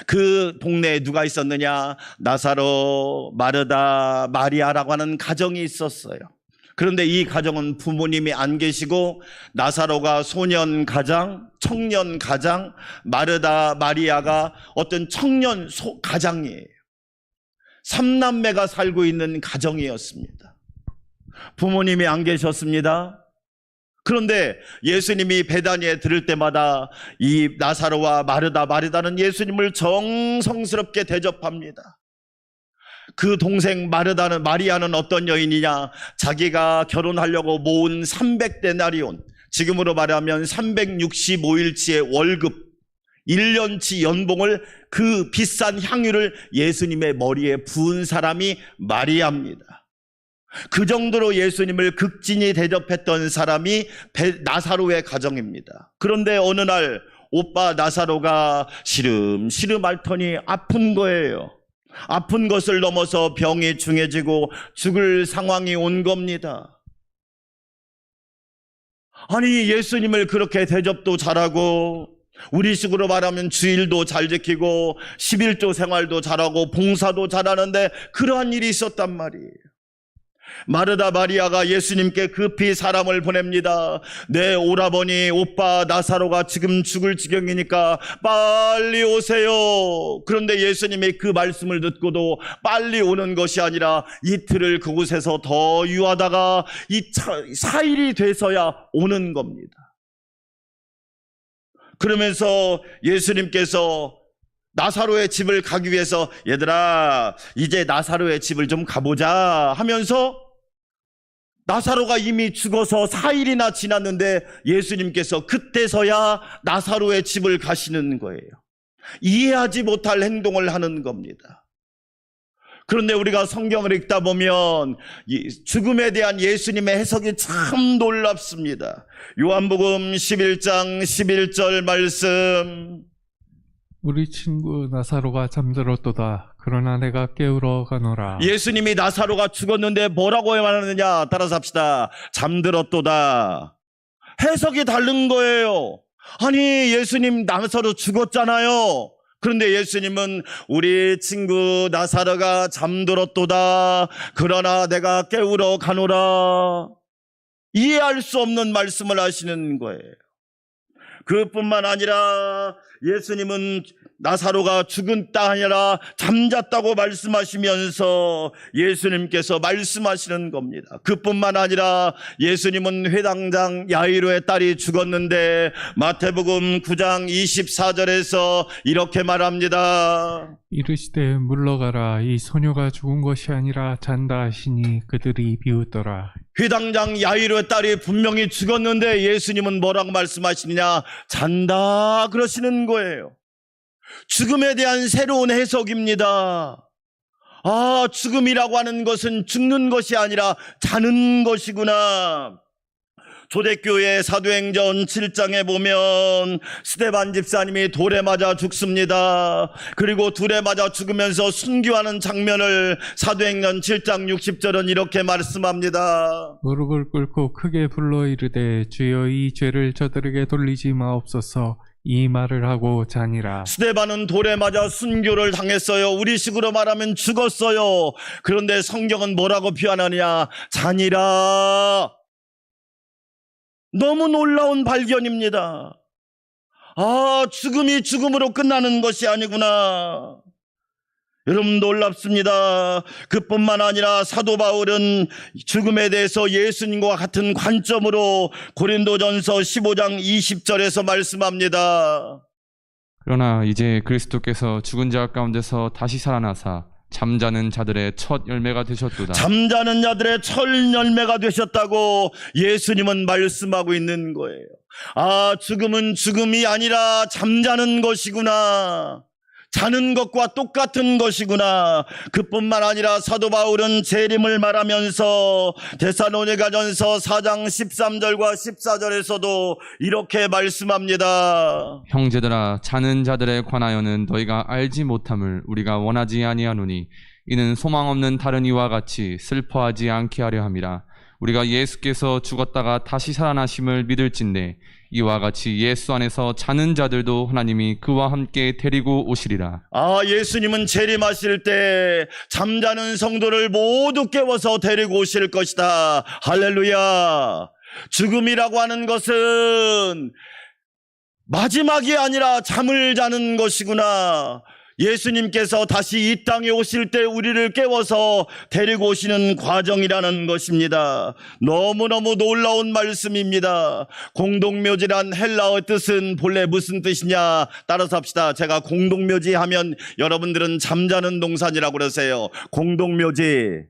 그 동네에 누가 있었느냐? 나사로, 마르다, 마리아라고 하는 가정이 있었어요. 그런데 이 가정은 부모님이 안 계시고 나사로가 소년 가장, 청년 가장, 마르다, 마리아가 어떤 청년 가장이에요. 3남매가 살고 있는 가정이었습니다. 부모님이 안 계셨습니다. 그런데 예수님이 베다니에 들을 때마다 이 나사로와 마르다는 예수님을 정성스럽게 대접합니다. 그 동생 마리아는 어떤 여인이냐? 자기가 결혼하려고 모은 300데나리온, 지금으로 말하면 365일치의 월급, 1년치 연봉을, 그 비싼 향유를 예수님의 머리에 부은 사람이 마리아입니다. 그 정도로 예수님을 극진히 대접했던 사람이 나사로의 가정입니다. 그런데 어느 날 오빠 나사로가 시름시름 앓더니 아픈 거예요. 아픈 것을 넘어서 병이 중해지고 죽을 상황이 온 겁니다. 아니, 예수님을 그렇게 대접도 잘하고 우리식으로 말하면 주일도 잘 지키고 11조 생활도 잘하고 봉사도 잘하는데 그러한 일이 있었단 말이에요. 마르다 마리아가 예수님께 급히 사람을 보냅니다. 내 오라버니 오빠 나사로가 지금 죽을 지경이니까 빨리 오세요. 그런데 예수님이 그 말씀을 듣고도 빨리 오는 것이 아니라 이틀을 그곳에서 더 유하다가 4일이 돼서야 오는 겁니다. 그러면서 예수님께서 나사로의 집을 가기 위해서 얘들아 이제 나사로의 집을 좀 가보자 하면서, 나사로가 이미 죽어서 4일이나 지났는데 예수님께서 그때서야 나사로의 집을 가시는 거예요. 이해하지 못할 행동을 하는 겁니다. 그런데 우리가 성경을 읽다 보면 죽음에 대한 예수님의 해석이 참 놀랍습니다. 요한복음 11장 11절 말씀, 우리 친구 나사로가 잠들었도다. 그러나 내가 깨우러 가노라. 예수님이 나사로가 죽었는데 뭐라고 말하느냐? 따라서 합시다. 잠들었도다. 해석이 다른 거예요. 아니, 예수님 나사로 죽었잖아요. 그런데 예수님은 우리 친구 나사로가 잠들었도다. 그러나 내가 깨우러 가노라. 이해할 수 없는 말씀을 하시는 거예요. 그뿐만 아니라 예수님은 나사로가 죽었다 아니라 잠잤다고 말씀하시면서 예수님께서 말씀하시는 겁니다. 그뿐만 아니라 예수님은 회당장 야이로의 딸이 죽었는데 마태복음 9장 24절에서 이렇게 말합니다. 이르시되 물러가라. 이 소녀가 죽은 것이 아니라 잔다 하시니 그들이 비웃더라. 회당장 야이로의 딸이 분명히 죽었는데 예수님은 뭐라고 말씀하시느냐? 잔다 그러시는 거예요. 죽음에 대한 새로운 해석입니다. 아, 죽음이라고 하는 것은 죽는 것이 아니라 자는 것이구나. 초대교회 사도행전 7장에 보면 스데반 집사님이 돌에 맞아 죽습니다. 그리고 돌에 맞아 죽으면서 순교하는 장면을 사도행전 7장 60절은 이렇게 말씀합니다. 무릎을 꿇고 크게 불러 이르되 주여 이 죄를 저들에게 돌리지 마옵소서. 이 말을 하고 자니라. 스데반은 돌에 맞아 순교를 당했어요. 우리식으로 말하면 죽었어요. 그런데 성경은 뭐라고 표현하느냐? 자니라. 너무 놀라운 발견입니다. 아, 죽음이 죽음으로 끝나는 것이 아니구나. 여러분, 놀랍습니다. 그뿐만 아니라 사도 바울은 죽음에 대해서 예수님과 같은 관점으로 고린도전서 15장 20절에서 말씀합니다. 그러나 이제 그리스도께서 죽은 자 가운데서 다시 살아나사 잠자는 자들의 첫 열매가 되셨도다. 잠자는 자들의 첫 열매가 되셨다고 예수님은 말씀하고 있는 거예요. 아, 죽음은 죽음이 아니라 잠자는 것이구나. 자는 것과 똑같은 것이구나. 그뿐만 아니라 사도 바울은 재림을 말하면서 데살로니가전서 4장 13절과 14절에서도 이렇게 말씀합니다. 형제들아, 자는 자들에 관하여는 너희가 알지 못함을 우리가 원하지 아니하노니 이는 소망 없는 다른 이와 같이 슬퍼하지 않게 하려 함이라. 우리가 예수께서 죽었다가 다시 살아나심을 믿을진대 이와 같이 예수 안에서 자는 자들도 하나님이 그와 함께 데리고 오시리라. 아, 예수님은 재림하실 때 잠자는 성도를 모두 깨워서 데리고 오실 것이다. 할렐루야. 죽음이라고 하는 것은 마지막이 아니라 잠을 자는 것이구나. 예수님께서 다시 이 땅에 오실 때 우리를 깨워서 데리고 오시는 과정이라는 것입니다. 너무너무 놀라운 말씀입니다. 공동묘지란 헬라어 뜻은 본래 무슨 뜻이냐? 따라서 합시다. 제가 공동묘지 하면 여러분들은 잠자는 동산이라고 그러세요. 공동묘지.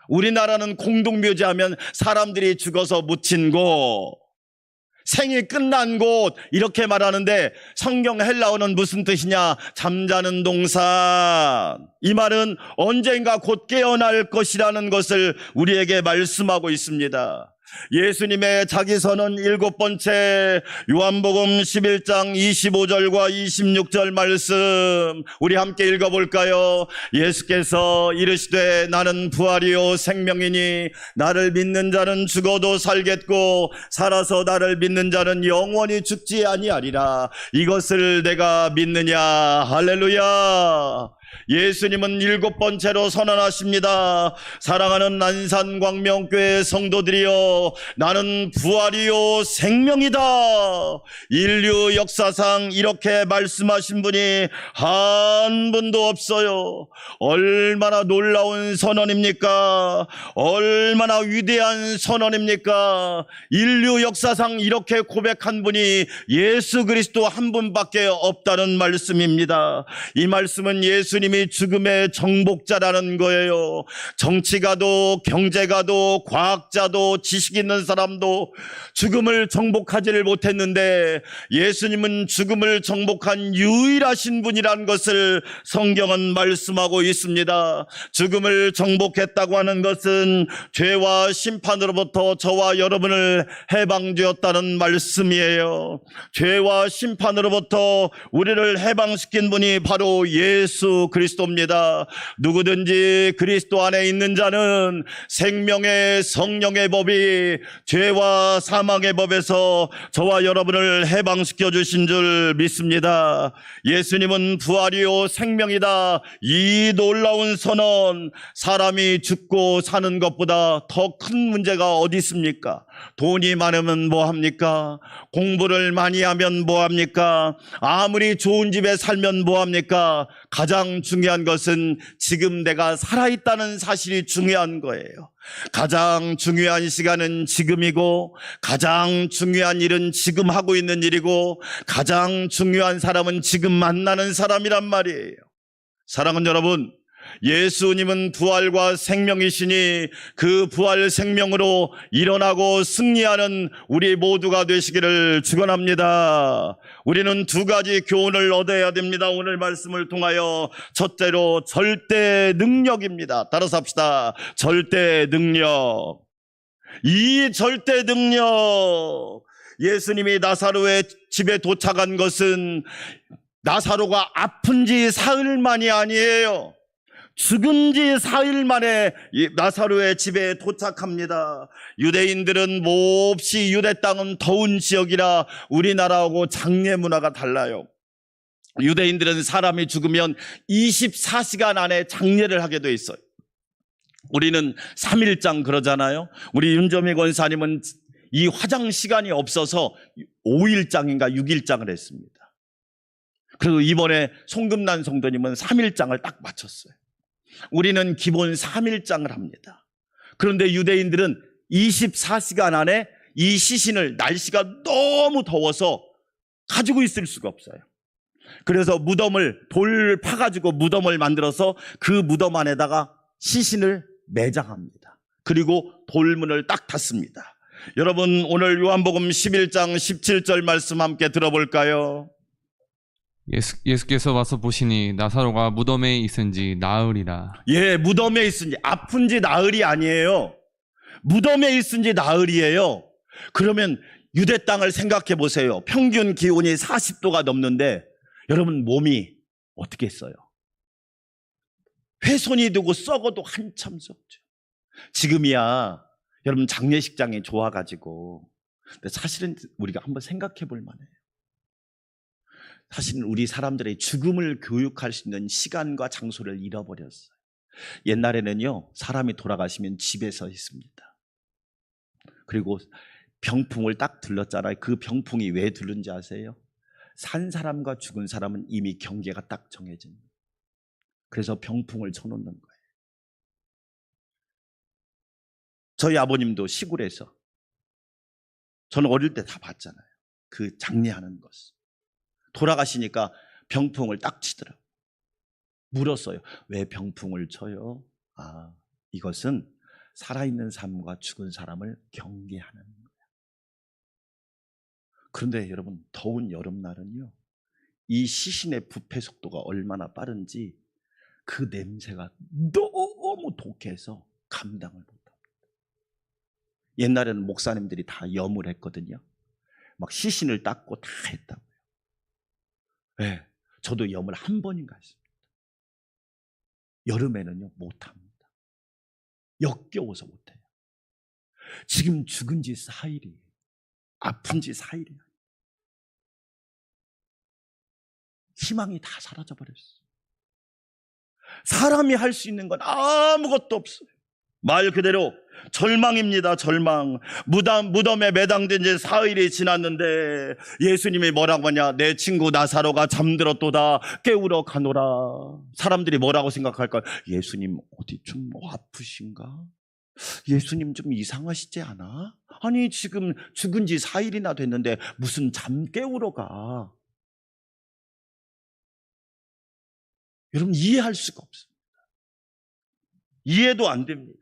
우리나라는 공동묘지 하면 사람들이 죽어서 묻힌 곳, 생이 끝난 곳, 이렇게 말하는데 성경 헬라어는 무슨 뜻이냐? 잠자는 동산. 이 말은 언젠가 곧 깨어날 것이라는 것을 우리에게 말씀하고 있습니다. 예수님의 자기 선언 7번째, 요한복음 11장 25절과 26절 말씀 우리 함께 읽어볼까요? 예수께서 이르시되 나는 부활이요 생명이니 나를 믿는 자는 죽어도 살겠고 살아서 나를 믿는 자는 영원히 죽지 아니하리라. 이것을 내가 믿느냐? 할렐루야. 예수님은 7번째로 선언하십니다. 사랑하는 안산광명교회 성도들이여, 나는 부활이요 생명이다. 인류 역사상 이렇게 말씀하신 분이 한 분도 없어요. 얼마나 놀라운 선언입니까? 얼마나 위대한 선언입니까? 인류 역사상 이렇게 고백한 분이 예수 그리스도 한 분밖에 없다는 말씀입니다. 이 말씀은 예수님이 죽음의 정복자라는 거예요. 정치가도 경제가도 과학자도 지식 있는 사람도 죽음을 정복하지를 못했는데 예수님은 죽음을 정복한 유일하신 분이라는 것을 성경은 말씀하고 있습니다. 죽음을 정복했다고 하는 것은 죄와 심판으로부터 저와 여러분을 해방되었다는 말씀이에요. 죄와 심판으로부터 우리를 해방시킨 분이 바로 예수 그리스도입니다. 누구든지 그리스도 안에 있는 자는 생명의 성령의 법이 죄와 사망의 법에서 저와 여러분을 해방시켜 주신 줄 믿습니다. 예수님은 부활이요 생명이다. 이 놀라운 선언, 사람이 죽고 사는 것보다 더 큰 문제가 어디 있습니까? 돈이 많으면 뭐합니까? 공부를 많이 하면 뭐합니까? 아무리 좋은 집에 살면 뭐합니까? 가장 중요한 것은 지금 내가 살아있다는 사실이 중요한 거예요. 가장 중요한 시간은 지금이고, 가장 중요한 일은 지금 하고 있는 일이고, 가장 중요한 사람은 지금 만나는 사람이란 말이에요. 사랑하는 여러분, 예수님은 부활과 생명이시니 그 부활 생명으로 일어나고 승리하는 우리 모두가 되시기를 축원합니다. 우리는 두 가지 교훈을 얻어야 됩니다. 오늘 말씀을 통하여 첫째로 절대 능력입니다. 따라서 합시다. 절대 능력. 이 절대 능력, 예수님이 나사로의 집에 도착한 것은 나사로가 아픈 지 사흘만이 아니에요. 죽은 지 사흘 만에 나사로의 집에 도착합니다. 유대인들은 몹시 유대 땅은 더운 지역이라 우리나라하고 장례 문화가 달라요. 유대인들은 사람이 죽으면 24시간 안에 장례를 하게 돼 있어요. 우리는 3일장 그러잖아요. 우리 윤점희 권사님은 이 화장 시간이 없어서 5일장인가 6일장을 했습니다. 그리고 이번에 송금난 성도님은 3일장을 딱 마쳤어요. 우리는 기본 3일장을 합니다. 그런데 유대인들은 24시간 안에 이 시신을, 날씨가 너무 더워서 가지고 있을 수가 없어요. 그래서 돌 파가지고 무덤을 만들어서 그 무덤 안에다가 시신을 매장합니다. 그리고 돌문을 딱 닫습니다. 여러분, 오늘 요한복음 11장 17절 말씀 함께 들어볼까요? 예수께서 와서 보시니 나사로가 무덤에 있은지 나으리라. 예, 무덤에 있은지, 아픈지 나으리 아니에요. 무덤에 있은지 나으리예요. 그러면 유대 땅을 생각해 보세요. 평균 기온이 40도가 넘는데 여러분 몸이 어떻게 했어요? 훼손이 되고 썩어도 한참 썩죠. 지금이야 여러분 장례식장이 좋아가지고, 근데 사실은 우리가 한번 생각해 볼 만해요. 사실은 우리 사람들의 죽음을 교육할 수 있는 시간과 장소를 잃어버렸어요. 옛날에는요, 사람이 돌아가시면 집에서 했습니다. 그리고 병풍을 딱 들렀잖아요. 그 병풍이 왜 들른지 아세요? 산 사람과 죽은 사람은 이미 경계가 딱 정해집니다. 그래서 병풍을 쳐놓는 거예요. 저희 아버님도 시골에서, 저는 어릴 때 다 봤잖아요. 그 장례하는 것을. 돌아가시니까 병풍을 딱 치더라고요. 물었어요. 왜 병풍을 쳐요? 아, 이것은 살아있는 사람과 죽은 사람을 경계하는 거예요. 그런데 여러분, 더운 여름날은요, 이 시신의 부패 속도가 얼마나 빠른지 그 냄새가 너무 독해서 감당을 못합니다. 옛날에는 목사님들이 다 염을 했거든요. 막 시신을 닦고 다 했다고요. 네, 저도 염을 한 번인가 했습니다. 여름에는요 못합니다. 역겨워서 못해요. 지금 죽은 지 4일이에요. 아픈 지 4일이에요. 희망이 다 사라져 버렸어요. 사람이 할 수 있는 건 아무것도 없어요. 말 그대로 절망입니다. 절망. 무덤에 매장된 지 4일이 지났는데 예수님이 뭐라고 하냐? 내 친구 나사로가 잠들었도다. 깨우러 가노라. 사람들이 뭐라고 생각할까요? 예수님 어디 좀 아프신가? 예수님 좀 이상하시지 않아? 아니 지금 죽은 지 4일이나 됐는데 무슨 잠 깨우러 가? 여러분 이해할 수가 없습니다. 이해도 안 됩니다.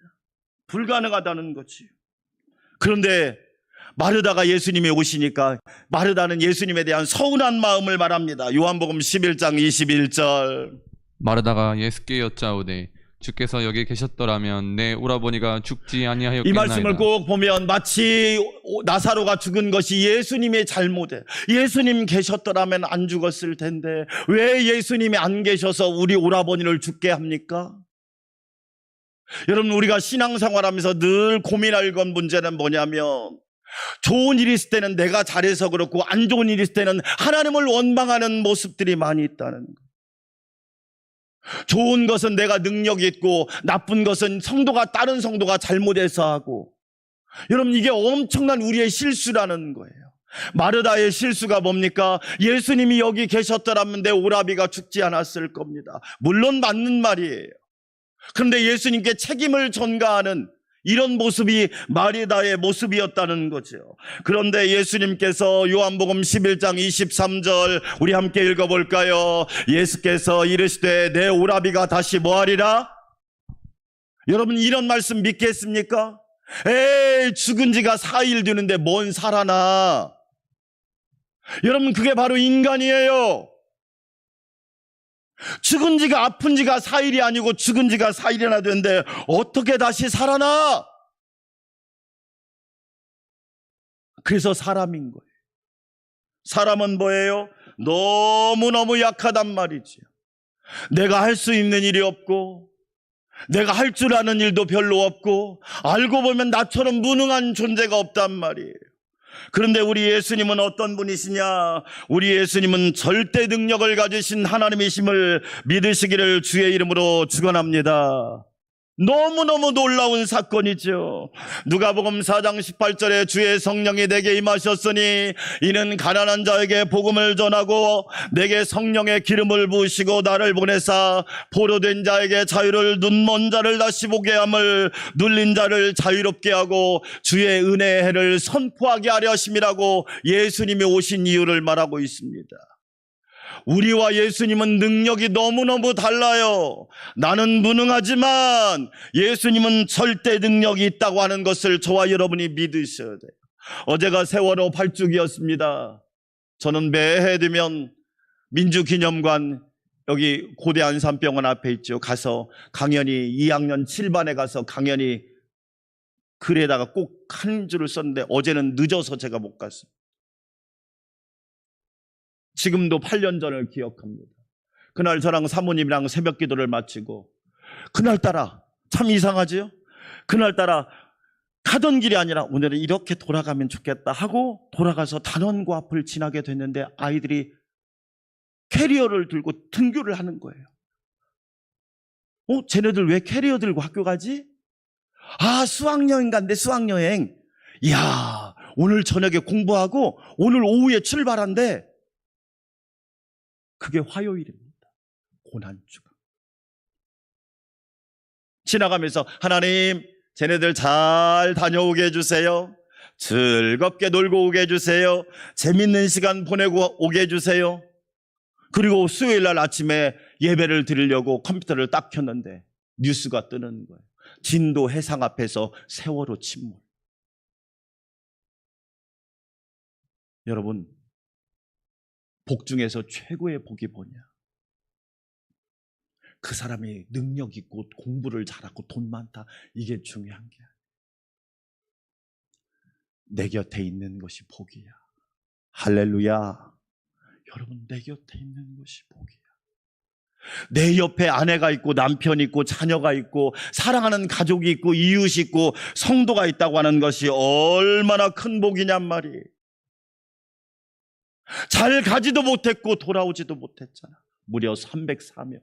불가능하다는 거지. 그런데 마르다가 예수님이 오시니까 마르다는 예수님에 대한 서운한 마음을 말합니다. 요한복음 11장 21절. 마르다가 예수께 여짜오되 주께서 여기 계셨더라면 내 오라버니가 죽지 아니하였겠나이다. 이 말씀을 꼭 보면 마치 나사로가 죽은 것이 예수님의 잘못에, 예수님 계셨더라면 안 죽었을 텐데 왜 예수님이 안 계셔서 우리 오라버니를 죽게 합니까? 여러분 우리가 신앙생활하면서 늘 고민할 건 문제는 뭐냐면, 좋은 일이 있을 때는 내가 잘해서 그렇고 안 좋은 일이 있을 때는 하나님을 원망하는 모습들이 많이 있다는 거예요. 좋은 것은 내가 능력이 있고 나쁜 것은 다른 성도가 잘못해서 하고, 여러분 이게 엄청난 우리의 실수라는 거예요. 마르다의 실수가 뭡니까? 예수님이 여기 계셨더라면 내 오라비가 죽지 않았을 겁니다. 물론 맞는 말이에요. 그런데 예수님께 책임을 전가하는 이런 모습이 마르다의 모습이었다는 거죠. 그런데 예수님께서 요한복음 11장 23절 우리 함께 읽어볼까요? 예수께서 이르시되 내 오라비가 다시 뭐하리라? 여러분 이런 말씀 믿겠습니까? 에이 죽은 지가 4일 되는데 뭔 살아나. 여러분 그게 바로 인간이에요. 죽은 지가 아픈 지가 4일이 아니고 죽은 지가 4일이나 됐는데 어떻게 다시 살아나? 그래서 사람인 거예요. 사람은 뭐예요? 너무너무 약하단 말이지요. 내가 할 수 있는 일이 없고, 내가 할 줄 아는 일도 별로 없고, 알고 보면 나처럼 무능한 존재가 없단 말이에요. 그런데 우리 예수님은 어떤 분이시냐? 우리 예수님은 절대 능력을 가지신 하나님이심을 믿으시기를 주의 이름으로 축원합니다. 너무너무 놀라운 사건이죠. 누가복음 4장 18절에 주의 성령이 내게 임하셨으니 이는 가난한 자에게 복음을 전하고 내게 성령의 기름을 부으시고 나를 보내사 포로된 자에게 자유를, 눈먼 자를 다시 보게 함을, 눌린 자를 자유롭게 하고 주의 은혜의 해를 선포하게 하려 하심이라고 예수님이 오신 이유를 말하고 있습니다. 우리와 예수님은 능력이 너무너무 달라요. 나는 무능하지만 예수님은 절대 능력이 있다고 하는 것을 저와 여러분이 믿으셔야 돼요. 어제가 세월호 8주기였습니다. 저는 매해 되면 민주기념관, 여기 고대 안산병원 앞에 있죠. 가서 강연히 2학년 7반에 가서 강연히 글에다가 꼭 한 줄을 썼는데 어제는 늦어서 제가 못 갔습니다. 지금도 8년 전을 기억합니다. 그날 저랑 사모님이랑 새벽 기도를 마치고, 그날따라 참 이상하지요? 그날따라 가던 길이 아니라 오늘은 이렇게 돌아가면 좋겠다 하고 돌아가서 단원고 앞을 지나게 됐는데 아이들이 캐리어를 들고 등교를 하는 거예요. 쟤네들 왜 캐리어 들고 학교 가지? 아, 수학여행 간대, 수학여행. 이야, 오늘 저녁에 공부하고 오늘 오후에 출발한대. 그게 화요일입니다. 고난주가. 지나가면서 하나님, 쟤네들 잘 다녀오게 해주세요. 즐겁게 놀고 오게 해주세요. 재밌는 시간 보내고 오게 해주세요. 그리고 수요일 날 아침에 예배를 드리려고 컴퓨터를 딱 켰는데 뉴스가 뜨는 거예요. 진도 해상 앞에서 세월호 침몰. 여러분, 복 중에서 최고의 복이 뭐냐? 그 사람이 능력 있고 공부를 잘하고 돈 많다, 이게 중요한 게 아니야. 내 곁에 있는 것이 복이야. 할렐루야. 여러분, 내 곁에 있는 것이 복이야. 내 옆에 아내가 있고 남편이 있고 자녀가 있고 사랑하는 가족이 있고 이웃이 있고 성도가 있다고 하는 것이 얼마나 큰 복이냔 말이에요. 잘 가지도 못했고 돌아오지도 못했잖아. 무려 304명.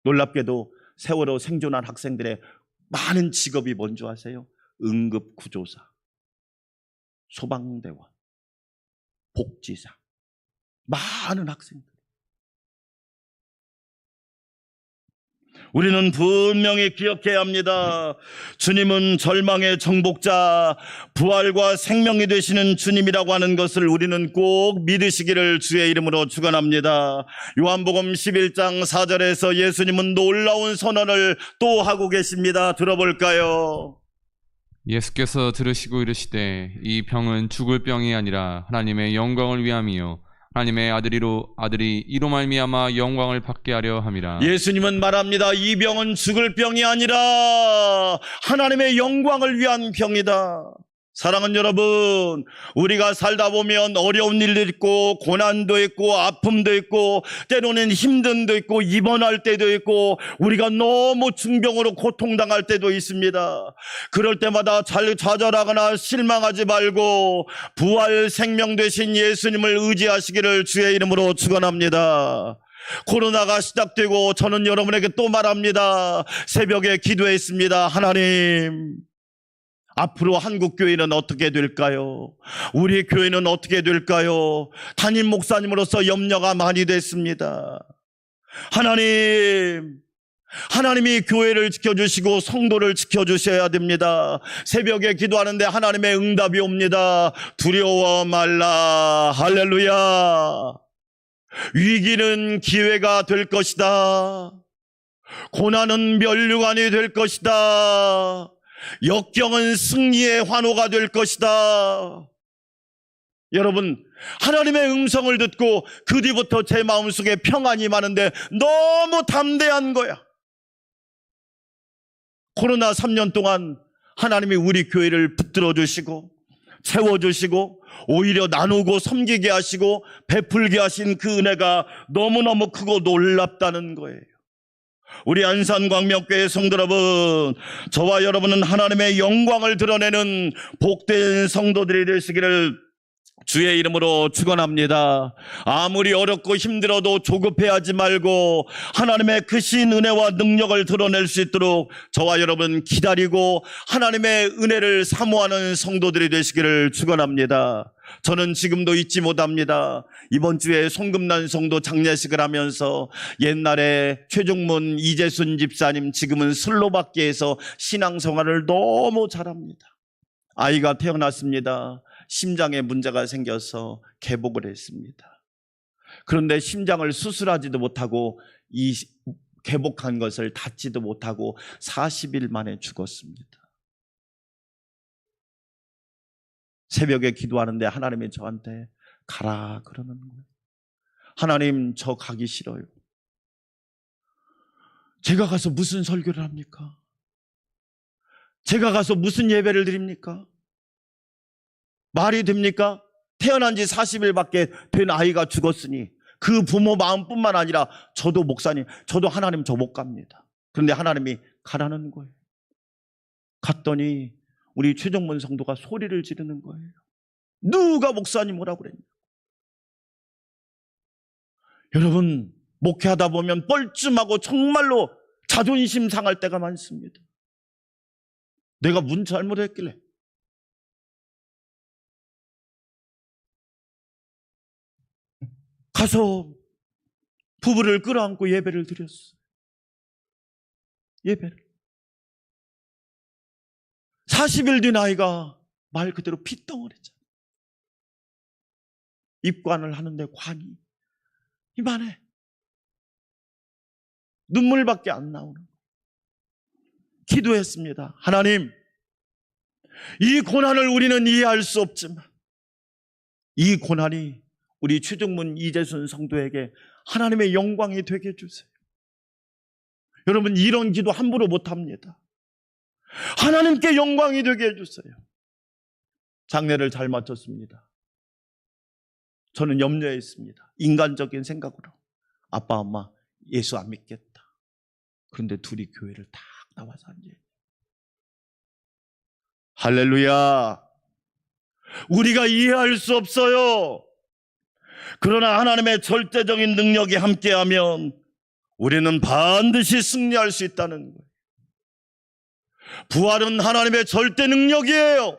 놀랍게도 세월호 생존한 학생들의 많은 직업이 뭔지 아세요? 응급구조사, 소방대원, 복지사. 많은 학생들. 우리는 분명히 기억해야 합니다. 주님은 절망의 정복자, 부활과 생명이 되시는 주님이라고 하는 것을 우리는 꼭 믿으시기를 주의 이름으로 축원합니다. 요한복음 11장 4절에서 예수님은 놀라운 선언을 또 하고 계십니다. 들어볼까요? 예수께서 들으시고 이르시되 이 병은 죽을 병이 아니라 하나님의 영광을 위함이요 하나님의 아들이 이로 말미암아 영광을 받게 하려 함이라. 예수님은 말합니다. 이 병은 죽을 병이 아니라 하나님의 영광을 위한 병이다. 사랑하는 여러분, 우리가 살다 보면 어려운 일도 있고 고난도 있고 아픔도 있고 때로는 힘듦도 있고 입원할 때도 있고 우리가 너무 중병으로 고통당할 때도 있습니다. 그럴 때마다 좌절하거나 실망하지 말고 부활 생명 되신 예수님을 의지하시기를 주의 이름으로 축원합니다. 코로나가 시작되고 저는 여러분에게 또 말합니다. 새벽에 기도했습니다. 하나님, 앞으로 한국교회는 어떻게 될까요? 우리 교회는 어떻게 될까요? 담임 목사님으로서 염려가 많이 됐습니다. 하나님이 교회를 지켜주시고 성도를 지켜주셔야 됩니다. 새벽에 기도하는데 하나님의 응답이 옵니다. 두려워 말라. 할렐루야. 위기는 기회가 될 것이다. 고난은 면류관이 될 것이다. 역경은 승리의 환호가 될 것이다. 여러분, 하나님의 음성을 듣고 그 뒤부터 제 마음속에 평안이 많은데 너무 담대한 거야. 코로나 3년 동안 하나님이 우리 교회를 붙들어 주시고 채워주시고 오히려 나누고 섬기게 하시고 베풀게 하신 그 은혜가 너무너무 크고 놀랍다는 거예요. 우리 안산광명교회 성도 여러분, 저와 여러분은 하나님의 영광을 드러내는 복된 성도들이 되시기를 주의 이름으로 축원합니다. 아무리 어렵고 힘들어도 조급해하지 말고 하나님의 크신 은혜와 능력을 드러낼 수 있도록 저와 여러분 기다리고 하나님의 은혜를 사모하는 성도들이 되시기를 축원합니다. 저는 지금도 잊지 못합니다. 이번 주에 송금난 성도 장례식을 하면서 옛날에 최종문 이재순 집사님, 지금은 슬로바키아에서 신앙생활을 너무 잘합니다. 아이가 태어났습니다. 심장에 문제가 생겨서 개복을 했습니다. 그런데 심장을 수술하지도 못하고 이 개복한 것을 닫지도 못하고 40일 만에 죽었습니다. 새벽에 기도하는데 하나님이 저한테 가라 그러는 거예요. 하나님, 저 가기 싫어요. 제가 가서 무슨 설교를 합니까? 제가 가서 무슨 예배를 드립니까? 말이 됩니까? 태어난 지 40일밖에 된 아이가 죽었으니 그 부모 마음뿐만 아니라 저도 목사님, 저도 하나님 저 못 갑니다. 그런데 하나님이 가라는 거예요. 갔더니 우리 최종문 성도가 소리를 지르는 거예요. 누가 목사님 오라고 그랬냐? 여러분, 목회하다 보면 뻘쭘하고 정말로 자존심 상할 때가 많습니다. 내가 문 잘못했길래. 가서 부부를 끌어안고 예배를 드렸어요. 예배를. 40일 된 아이가 말 그대로 핏덩어리잖아요. 입관을 하는데 관이 이만해. 눈물밖에 안 나오는 거예요. 기도했습니다. 하나님, 이 고난을 우리는 이해할 수 없지만 이 고난이 우리 최종문 이재순 성도에게 하나님의 영광이 되게 해주세요. 여러분, 이런 기도 함부로 못합니다. 하나님께 영광이 되게 해주세요. 장례를 잘 마쳤습니다. 저는 염려에 있습니다. 인간적인 생각으로 아빠 엄마 예수 안 믿겠다. 그런데 둘이 교회를 딱 나와서 앉아요. 할렐루야. 우리가 이해할 수 없어요. 그러나 하나님의 절대적인 능력이 함께하면 우리는 반드시 승리할 수 있다는 거예요. 부활은 하나님의 절대 능력이에요.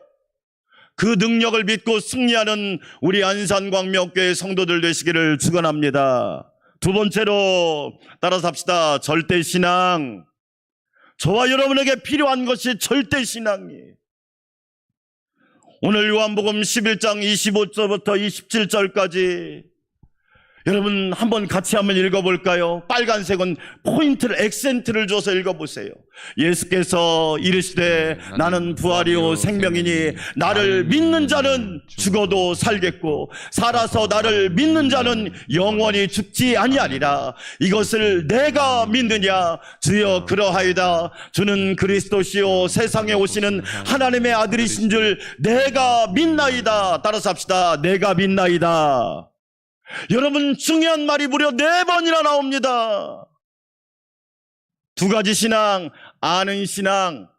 그 능력을 믿고 승리하는 우리 안산광명교회 성도들 되시기를 축원합니다. 두 번째로 따라서 합시다. 절대신앙. 저와 여러분에게 필요한 것이 절대신앙이에요. 오늘 요한복음 11장 25절부터 27절까지 여러분 한번 같이 한번 읽어볼까요? 빨간색은 포인트를, 액센트를 줘서 읽어보세요. 예수께서 이르시되 나는 부활이요 생명이니 나를 믿는 자는 죽어도 살겠고 살아서 나를 믿는 자는 영원히 죽지 아니하리라. 이것을 내가 믿느냐? 주여 그러하이다. 주는 그리스도시요 세상에 오시는 하나님의 아들이신 줄 내가 믿나이다. 따라서 합시다. 내가 믿나이다. 여러분, 중요한 말이 무려 4번이나 나옵니다. 두 가지 신앙, 아는 신앙.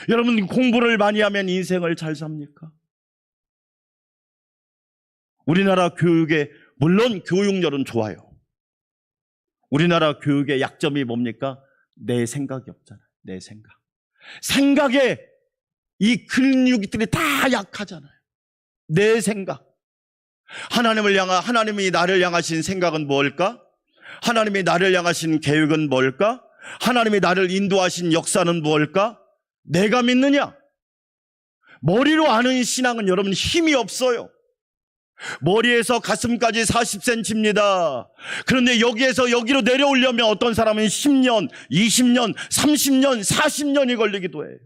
여러분, 공부를 많이 하면 인생을 잘 삽니까? 우리나라 교육에, 물론 교육열은 좋아요. 우리나라 교육의 약점이 뭡니까? 내 생각이 없잖아요. 내 생각. 생각에 이 근육들이 다 약하잖아요. 내 생각. 하나님이 나를 향하신 생각은 뭘까? 하나님이 나를 향하신 계획은 뭘까? 하나님이 나를 인도하신 역사는 뭘까? 내가 믿느냐? 머리로 아는 신앙은 여러분 힘이 없어요. 머리에서 가슴까지 40cm입니다. 그런데 여기에서 여기로 내려오려면 어떤 사람은 10년, 20년, 30년, 40년이 걸리기도 해요.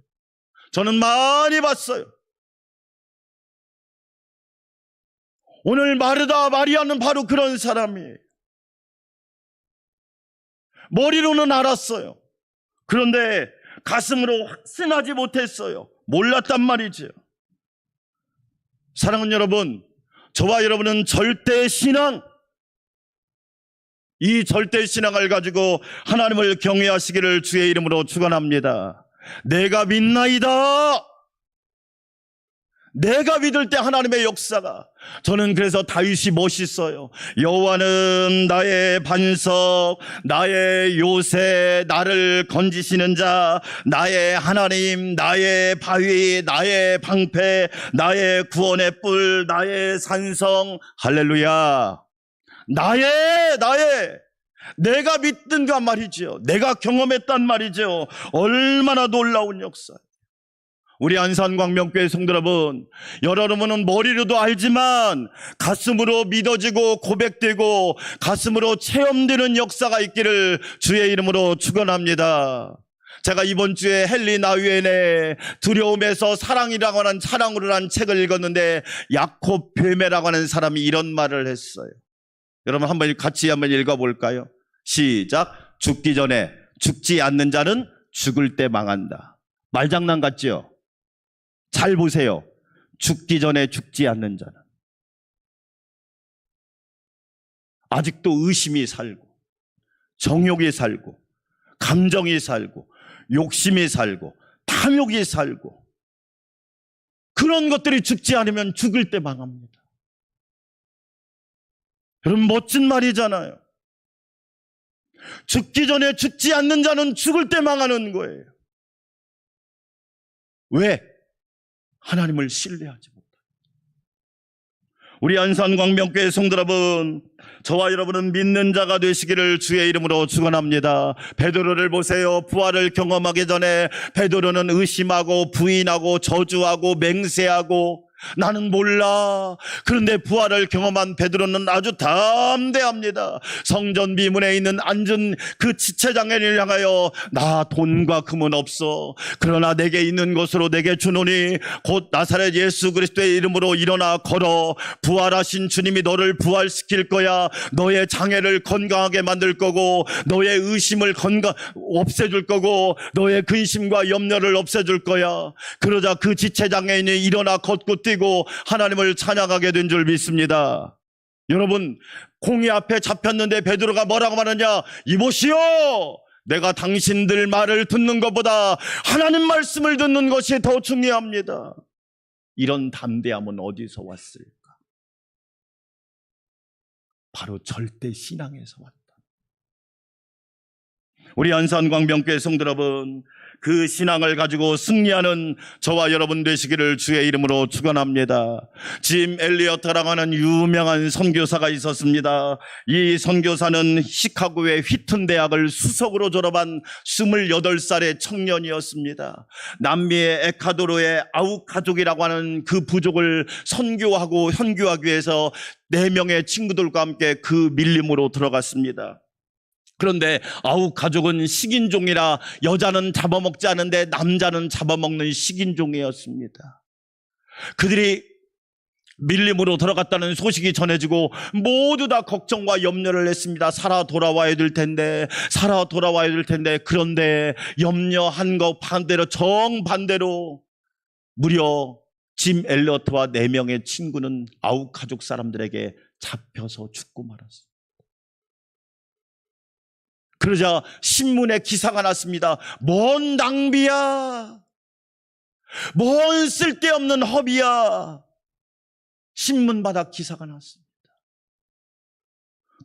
저는 많이 봤어요. 오늘 마르다 마리아는 바로 그런 사람이에요. 머리로는 알았어요. 그런데 가슴으로 확신하지 못했어요. 몰랐단 말이죠. 사랑하는 여러분, 저와 여러분은 절대 신앙, 이 절대 신앙을 가지고 하나님을 경외하시기를 주의 이름으로 축원합니다. 내가 믿나이다. 내가 믿을 때 하나님의 역사가. 저는 그래서 다윗이 멋있어요. 여호와는 나의 반석, 나의 요새, 나를 건지시는 자, 나의 하나님, 나의 바위, 나의 방패, 나의 구원의 뿔, 나의 산성. 할렐루야. 나의 내가 믿든가 말이죠. 내가 경험했단 말이죠. 얼마나 놀라운 역사. 우리 안산광명교회 성도 여러분은 머리로도 알지만 가슴으로 믿어지고 고백되고 가슴으로 체험되는 역사가 있기를 주의 이름으로 축원합니다. 제가 이번 주에 헨리 나우엔의 두려움에서 사랑이라고 하는 사랑으로 한 책을 읽었는데 야콥 베메라고 하는 사람이 이런 말을 했어요. 여러분 같이 한번 읽어볼까요? 시작. 죽기 전에 죽지 않는 자는 죽을 때 망한다. 말장난 같죠? 잘 보세요. 죽기 전에 죽지 않는 자는 아직도 의심이 살고 정욕이 살고 감정이 살고 욕심이 살고 탐욕이 살고 그런 것들이 죽지 않으면 죽을 때 망합니다. 여러분 멋진 말이잖아요. 죽기 전에 죽지 않는 자는 죽을 때 망하는 거예요. 왜? 하나님을 신뢰하지 못합니다. 우리 안산광명교회 성도 여러분, 저와 여러분은 믿는 자가 되시기를 주의 이름으로 축원합니다. 베드로를 보세요. 부활을 경험하기 전에 베드로는 의심하고 부인하고 저주하고 맹세하고 나는 몰라. 그런데 부활을 경험한 베드로는 아주 담대합니다. 성전 비문에 있는 앉은 그 지체장애를 향하여 나 돈과 금은 없어. 그러나 내게 있는 것으로 내게 주노니 곧 나사렛 예수 그리스도의 이름으로 일어나 걸어. 부활하신 주님이 너를 부활시킬 거야. 너의 장애를 건강하게 만들 거고 너의 의심을 없애줄 거고 너의 근심과 염려를 없애줄 거야. 그러자 그 지체장애인이 일어나 걷고 뛰고 하나님을 찬양하게 된 줄 믿습니다. 여러분, 공의 앞에 잡혔는데 베드로가 뭐라고 말하냐? 이보시오, 내가 당신들 말을 듣는 것보다 하나님 말씀을 듣는 것이 더 중요합니다. 이런 담대함은 어디서 왔을까? 바로 절대 신앙에서 왔다. 우리 안산광명교회 성도 여러분, 그 신앙을 가지고 승리하는 저와 여러분 되시기를 주의 이름으로 축원합니다. 짐 엘리어트라고 하는 유명한 선교사가 있었습니다. 이 선교사는 시카고의 휘튼 대학을 수석으로 졸업한 28살의 청년이었습니다. 남미의 에콰도르의 아우카족이라고 하는 그 부족을 선교하고 현교하기 위해서 4명의 친구들과 함께 그 밀림으로 들어갔습니다. 그런데 가족은 식인종이라 여자는 잡아먹지 않는데 남자는 잡아먹는 식인종이었습니다. 그들이 밀림으로 들어갔다는 소식이 전해지고 모두 다 걱정과 염려를 했습니다. 살아 돌아와야 될 텐데. 그런데 염려한 것 반대로 정반대로 무려 짐 엘리어트와 4명의 친구는 가족 사람들에게 잡혀서 죽고 말았습니다. 그러자 신문에 기사가 났습니다. 뭔 낭비야, 뭔 쓸데없는 허비야. 신문바닥 기사가 났습니다.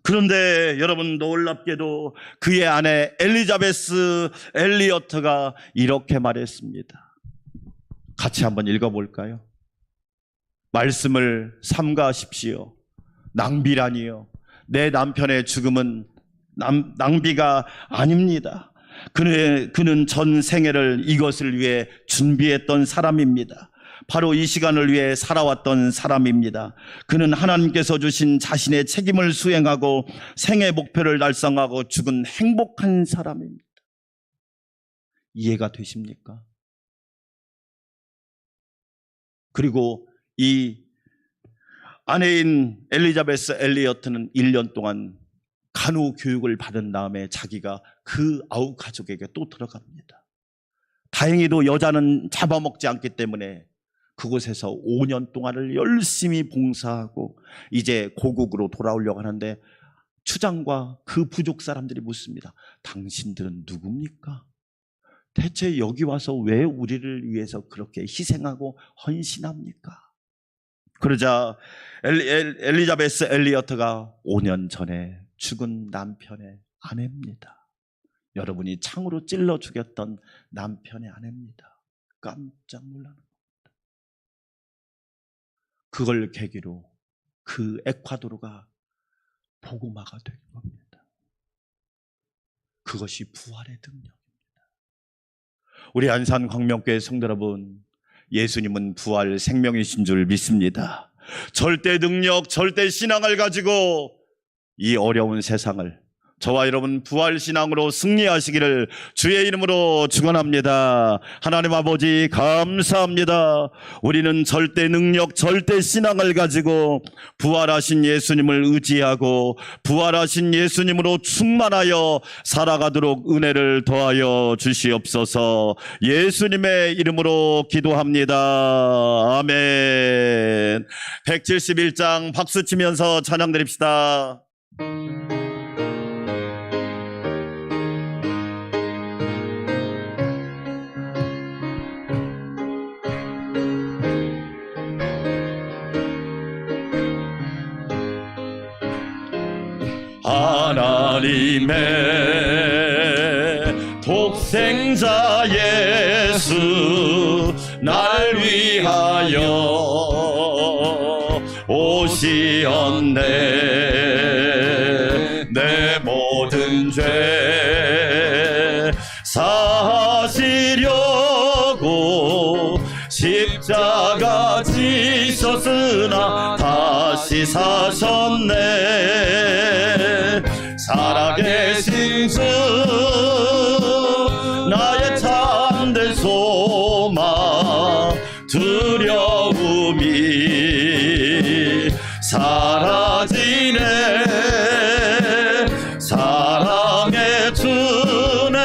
그런데 여러분, 놀랍게도 그의 아내 엘리자베스 엘리어트가 이렇게 말했습니다. 같이 한번 읽어볼까요? 말씀을 삼가하십시오. 낭비라니요. 내 남편의 죽음은 낭비가 아닙니다. 그는 전 생애를 이것을 위해 준비했던 사람입니다. 바로 이 시간을 위해 살아왔던 사람입니다. 그는 하나님께서 주신 자신의 책임을 수행하고 생애 목표를 달성하고 죽은 행복한 사람입니다. 이해가 되십니까? 그리고 이 아내인 엘리자베스 엘리어트는 1년 동안 간호 교육을 받은 다음에 자기가 그 가족에게 또 들어갑니다. 다행히도 여자는 잡아먹지 않기 때문에 그곳에서 5년 동안을 열심히 봉사하고 이제 고국으로 돌아오려고 하는데 추장과 그 부족 사람들이 묻습니다. 당신들은 누굽니까? 대체 여기 와서 왜 우리를 위해서 그렇게 희생하고 헌신합니까? 그러자 엘리자베스 엘리어트가 5년 전에 죽은 남편의 아내입니다. 여러분이 창으로 찔러 죽였던 남편의 아내입니다. 깜짝 놀라는 겁니다. 그걸 계기로 그 에콰도르가 복음화가 된 겁니다. 그것이 부활의 능력입니다. 우리 안산 광명교회 성도 여러분, 예수님은 부활 생명이신 줄 믿습니다. 절대 능력, 절대 신앙을 가지고 이 어려운 세상을 저와 여러분 부활신앙으로 승리하시기를 주의 이름으로 축원합니다. 하나님 아버지 감사합니다. 우리는 절대 능력, 절대 신앙을 가지고 부활하신 예수님을 의지하고 부활하신 예수님으로 충만하여 살아가도록 은혜를 더하여 주시옵소서. 예수님의 이름으로 기도합니다. 아멘. 171장 박수 치면서 찬양 드립시다. 하나님의 독생자 예수 날 위하여 오시었네. 내 모든 죄 사시려고 십자가 지셨으나 다시 사셨네. 살아계신 주 나의 참된 소망 두려움이 사라지네. 사랑의 주네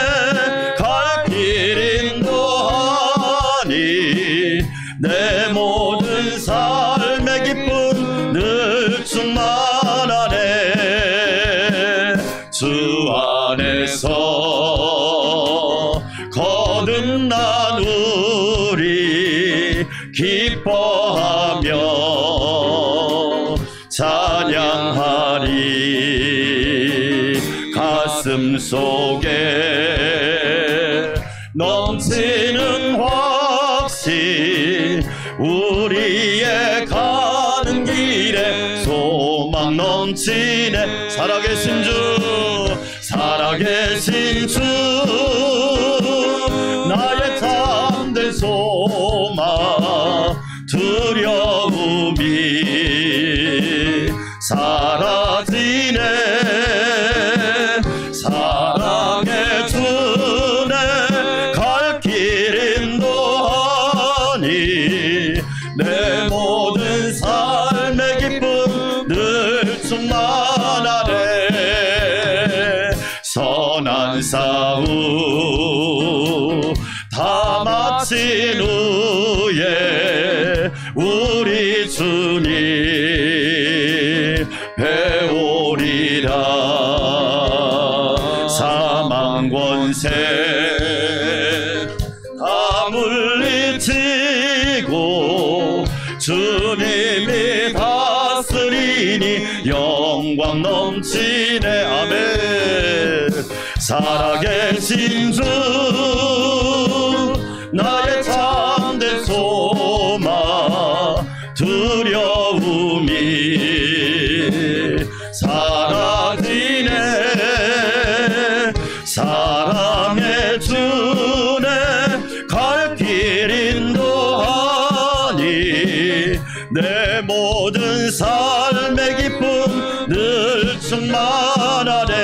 갈 길 인도하니 내 모든 삶의 기쁨 늘 충만하네. 주 안에서 거듭난 우리 기뻐하며 찬양하리. 가슴 속에 넘치는 확신 우리의 가는 길에 소망 넘치네. 살아계신 주 살아계신 주 나의 참된 소망 두려움이 사라지네. 사랑의 주네 갈 길 인도하니 내 모든 삶의 기쁨 늘 충만하네. 선한 싸움 다 마친 후에 우리 주님 배우리라. 사망 권세 다 물리치고 주님이 다스리니 영광 넘치네. 아멘. 살아계신 주 나의 참된 소망 두려움이 사라지네. 사랑의 주네 갈 길 인도하니 내 모든 삶의 기쁨 늘 충만하네.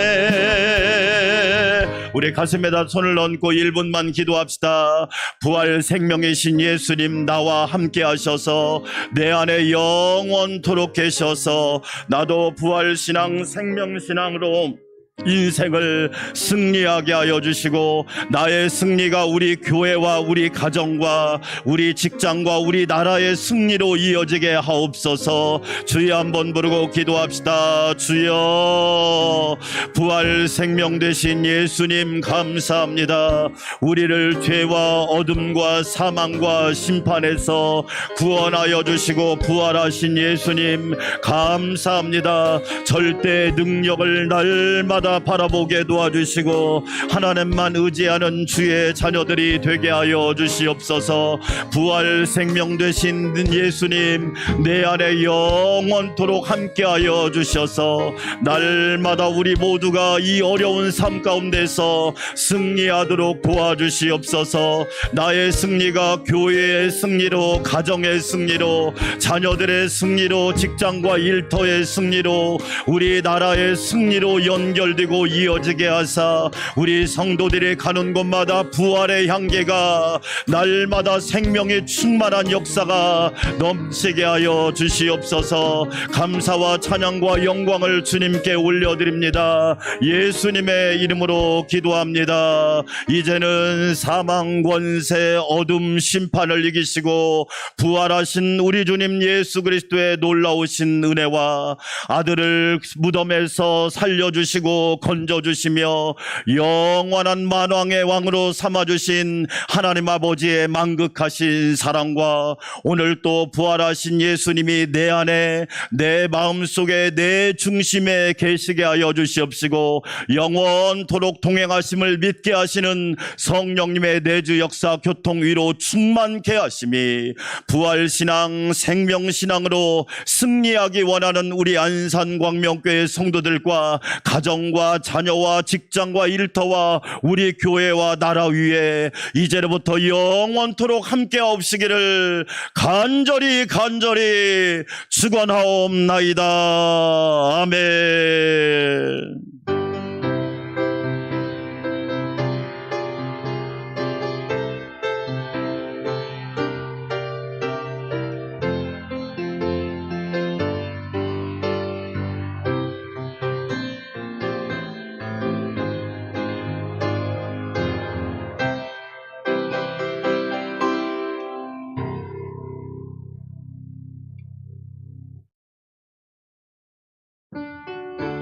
우리 가슴에다 손을 얹고 1분만 기도합시다. 부활 생명이신 예수님 나와 함께 하셔서 내 안에 영원토록 계셔서 나도 부활신앙 생명신앙으로 인생을 승리하게 하여 주시고 나의 승리가 우리 교회와 우리 가정과 우리 직장과 우리 나라의 승리로 이어지게 하옵소서. 주여 한번 부르고 기도합시다. 주여, 부활 생명 되신 예수님 감사합니다. 우리를 죄와 어둠과 사망과 심판에서 구원하여 주시고 부활하신 예수님 감사합니다. 절대 능력을 날마다 바라보게 도와주시고 하나님만 의지하는 주의 자녀들이 되게 하여 주시옵소서. 부활 생명 되신 예수님 내 안에 영원토록 함께하여 주셔서 날마다 우리 모두가 이 어려운 삶 가운데서 승리하도록 도와주시옵소서. 나의 승리가 교회의 승리로, 가정의 승리로, 자녀들의 승리로, 직장과 일터의 승리로, 우리 나라의 승리로 연결되고 이어지게 하사 우리 성도들이 가는 곳마다 부활의 향기가 날마다 생명이 충만한 역사가 넘치게 하여 주시옵소서. 감사와 찬양과 영광을 주님께 올려드립니다. 예수님의 이름으로 기도합니다. 이제는 사망 권세 어둠 심판을 이기시고 부활하신 우리 주님 예수 그리스도의 놀라우신 은혜와 아들을 무덤에서 살려주시고 건져주시며 영원한 만왕의 왕으로 삼아주신 하나님 아버지의 만극하신 사랑과 오늘 또 부활하신 예수님이 내 안에 내 마음속에 내 중심에 계시게 하여 주시옵시고 영원토록 동행하심을 믿게 하시는 성령님의 내주 역사 교통 위로 충만케 하심이 부활신앙 생명신앙으로 승리하기 원하는 우리 안산광명교회 성도들과 가정과 자녀와 직장과 일터와 우리 교회와 나라 위에 이제로부터 영원토록 함께하옵시기를 간절히 축원하옵나이다. 아멘.